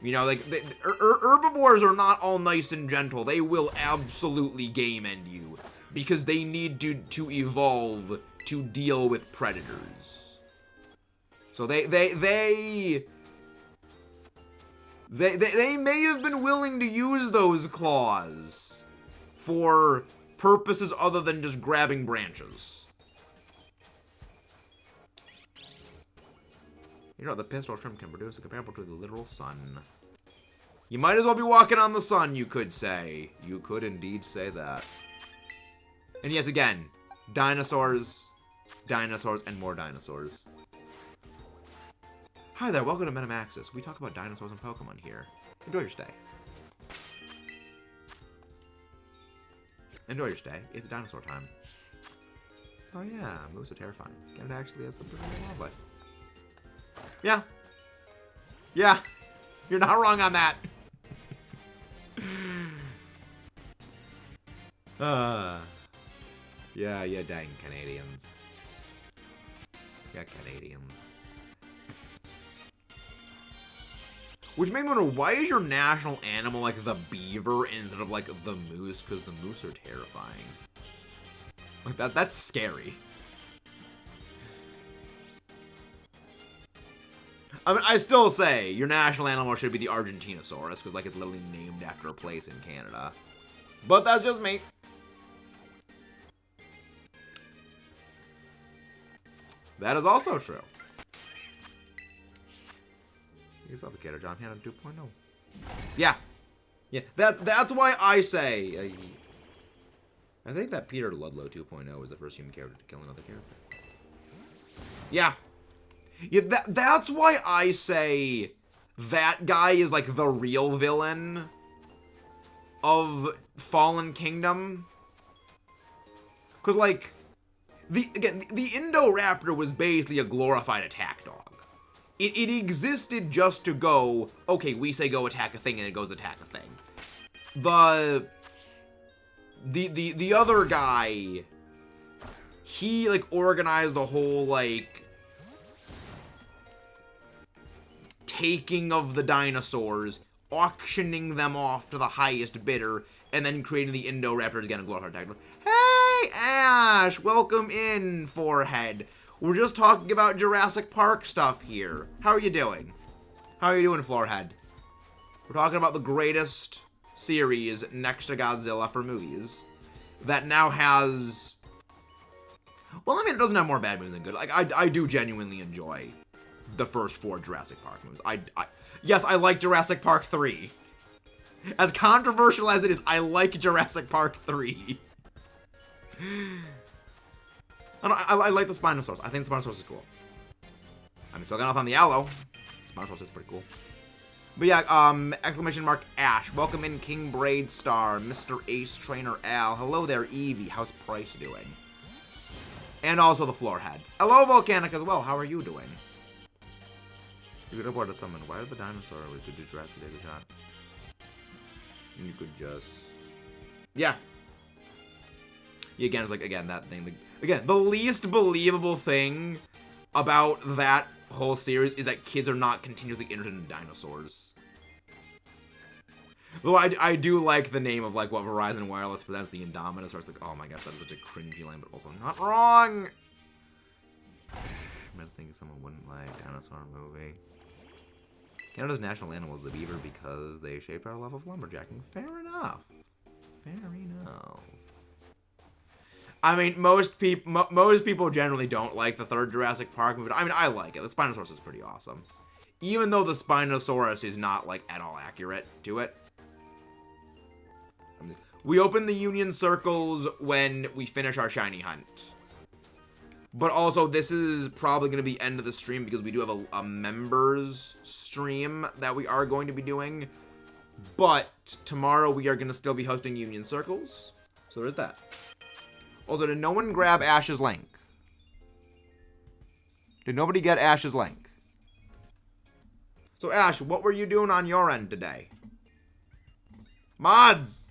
A: You know, like, herbivores are not all nice and gentle. They will absolutely game end you because they need to evolve to deal with predators. So they may have been willing to use those claws for purposes other than just grabbing branches. You know, the pistol shrimp can produce a comparable to the literal sun. You might as well be walking on the sun, you could say. You could indeed say that. And yes, again, dinosaurs, dinosaurs, and more dinosaurs. Hi there, welcome to Metamaxis. We talk about dinosaurs and Pokemon here. Enjoy your stay. Enjoy your stay. It's dinosaur time. Oh yeah, moose are terrifying. Canada actually has some pretty good wildlife. Yeah. Yeah. You're not wrong on that. Yeah, dang Canadians. Yeah, Canadians. Which made me wonder, why is your national animal like the beaver instead of like the moose? Because the moose are terrifying. Like that's scary. I mean, I still say your national animal should be the Argentinosaurus, because like it's literally named after a place in Canada. But that's just me. That is also true. He's Suffocator, John Hanna 2.0. Yeah. Yeah, that's why I say... I think that Peter Ludlow 2.0 was the first human character to kill another character. Yeah. Yeah, that's why I say that guy is like the real villain of Fallen Kingdom. Because like, the Indoraptor was basically a glorified attack dog. It existed just to go, okay, we say go attack a thing and it goes attack a thing. The other guy, he like organized the whole like taking of the dinosaurs, auctioning them off to the highest bidder, and then creating the Indoraptor again, a glorified attack dog. Hey, Ash! Welcome in, Forehead. We're just talking about Jurassic Park stuff here. How are you doing? How are you doing, Forehead? We're talking about the greatest series next to Godzilla for movies that now has... Well, I mean, it doesn't have more bad movies than good. Like, I do genuinely enjoy the first 4 Jurassic Park movies. Yes, I like Jurassic Park 3. As controversial as it is, I like Jurassic Park 3. I like the Spinosaurus. I think the Spinosaurus is cool. I'm still going off on the Aloe. Spinosaurus is pretty cool. But yeah, exclamation mark Ash. Welcome in King Braid Star, Mr. Ace Trainer Al. Hello there, Evie. How's Price doing? And also the Floorhead. Hello, Volcanic as well. How are you doing? You could report to someone. Why did the dinosaur we could do Jurassic Daily Shot? You could just... Yeah. Again, it's like, again, that thing. Again, the least believable thing about that whole series is that kids are not continuously interested in dinosaurs. Though I do like the name of like what Verizon Wireless presents, the Indominus, where it's like, oh my gosh, that is such a cringy name, but also not wrong. I'm gonna think someone wouldn't like dinosaur movie. Canada's national animal is the beaver because they shaped our love of lumberjacking. Fair enough. Fair enough. I mean, most people generally don't like the third Jurassic Park movie. I mean, I like it. The Spinosaurus is pretty awesome. Even though the Spinosaurus is not, like, at all accurate to it. We open the Union Circles when we finish our shiny hunt. But also, this is probably going to be end of the stream because we do have a members stream that we are going to be doing. But tomorrow we are going to still be hosting Union Circles. So there's that. Although, did no one grab Ash's link? Did nobody get Ash's link? So, Ash, what were you doing on your end today? Mods!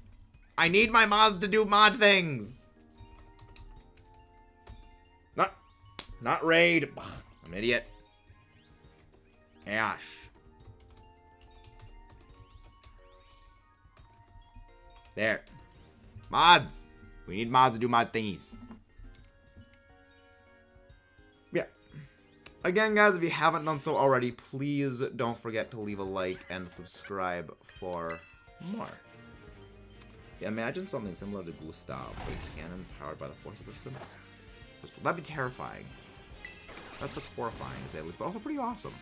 A: I need my mods to do mod things. Not raid. Ugh, I'm an idiot. Ash. There. Mods. We need mods to do mod thingies. Yeah. Again, guys, if you haven't done so already, please don't forget to leave a like and subscribe for more. Yeah, imagine something similar to Gustav, but a cannon powered by the force of a shrimp. That'd be terrifying. That's horrifying, to say the least, but also pretty awesome.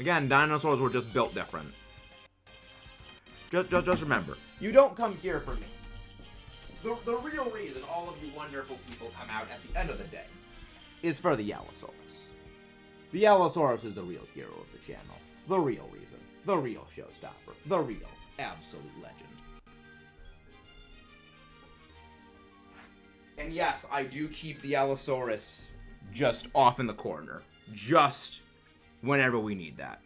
A: Again, dinosaurs were just built different. Just remember, you don't come here for me. The real reason all of you wonderful people come out at the end of the day is for the Allosaurus. The Allosaurus is the real hero of the channel. The real reason. The real showstopper. The real absolute legend. And yes, I do keep the Allosaurus just off in the corner. Just whenever we need that.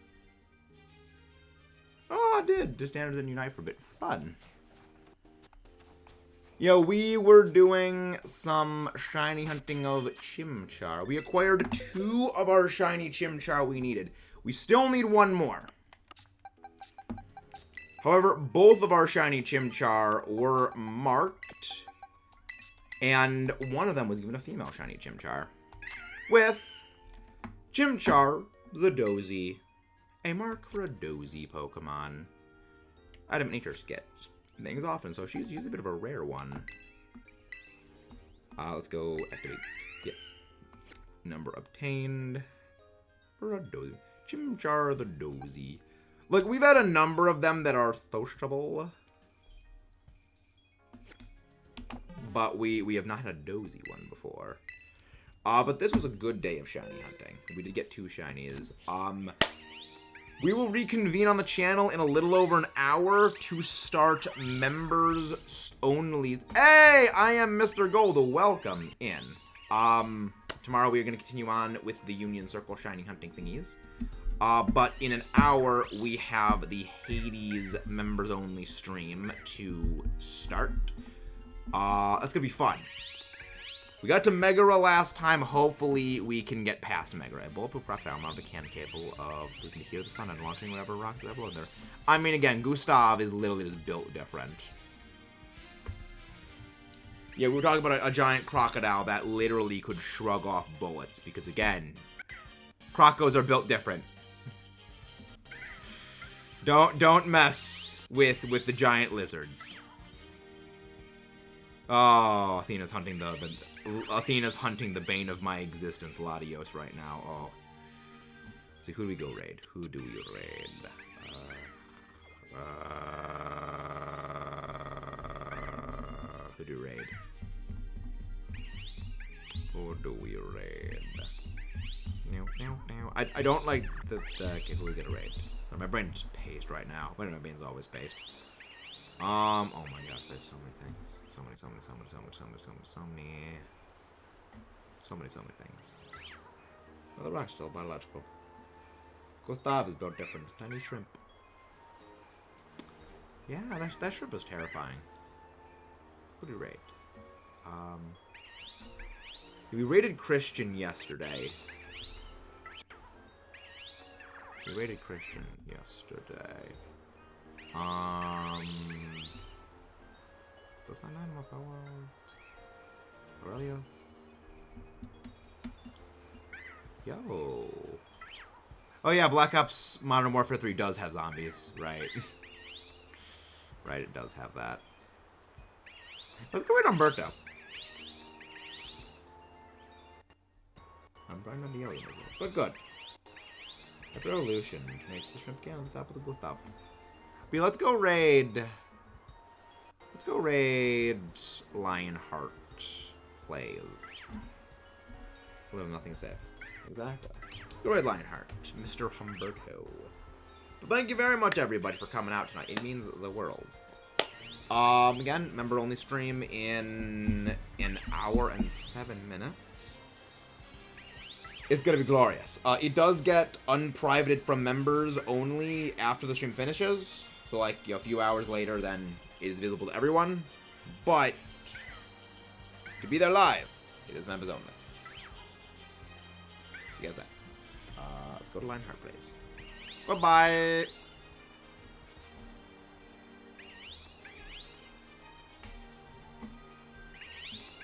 A: Oh, I did. Disbanded and unite for a bit. Fun. Yo, we were doing some shiny hunting of Chimchar. We acquired 2 of our shiny Chimchar we needed. We still need 1 more. However, both of our shiny Chimchar were marked. And one of them was even a female shiny Chimchar. With Chimchar the Dozy. A mark for a Dozy Pokemon. I didn't nature get things often, so she's a bit of a rare one. Let's go activate. Yes. Number obtained for a Dozy. Chimchar the Dozy. Look, we've had a number of them that are sociable. But we have not had a Dozy one before. But this was a good day of shiny hunting. We did get 2 shinies. We will reconvene on the channel in a little over an hour to start members only. Hey, I am Mr. Gold. Welcome in. Tomorrow we are going to continue on with the Union Circle shiny hunting thingies. But in an hour, we have the Hades members only stream to start. That's gonna be fun. We got to Megara last time. Hopefully, we can get past Megara. A bulletproof crocodile mounted a cannon capable of boosting the heat of the sun and launching whatever rocks that blow in there. I mean, again, Gustav is literally just built different. Yeah, we were talking about a giant crocodile that literally could shrug off bullets because, again, crocos are built different. Don't mess with the giant lizards. Oh, Athena's hunting the bane of my existence, Latios, right now. Oh. Let's see, who do we go raid? Who do we raid? Who do we raid? Who do we raid? I don't like the okay, who we get a raid. My brain is paced right now. My brain's always paced. Oh my gosh, there's so many things. So many things. Oh, the rock's still biological. Gustav is built different. Tiny shrimp. Yeah, that shrimp is terrifying. Who did we raid? We raided Christian yesterday. Does that not more power? Aurelio? Yo. Oh yeah, Black Ops Modern Warfare 3 does have zombies, right? Right, it does have that. Let's go raid Umberto. I'm probably not the alien, but good. After evolution, make the shrimp can on the top of the Gustav. But let's go raid. Let's go raid Lionheart plays. A little nothing safe. Exactly. Let's go raid Lionheart, Mr. Humberto. But thank you very much, everybody, for coming out tonight. It means the world. Again, member only stream in an hour and 7 minutes. It's gonna be glorious. It does get unprivated from members only after the stream finishes. So, like, you know, a few hours later, then it is visible to everyone. But to be there live, it is members only. You guys that. Let's go to Lionheart, please. Bye-bye.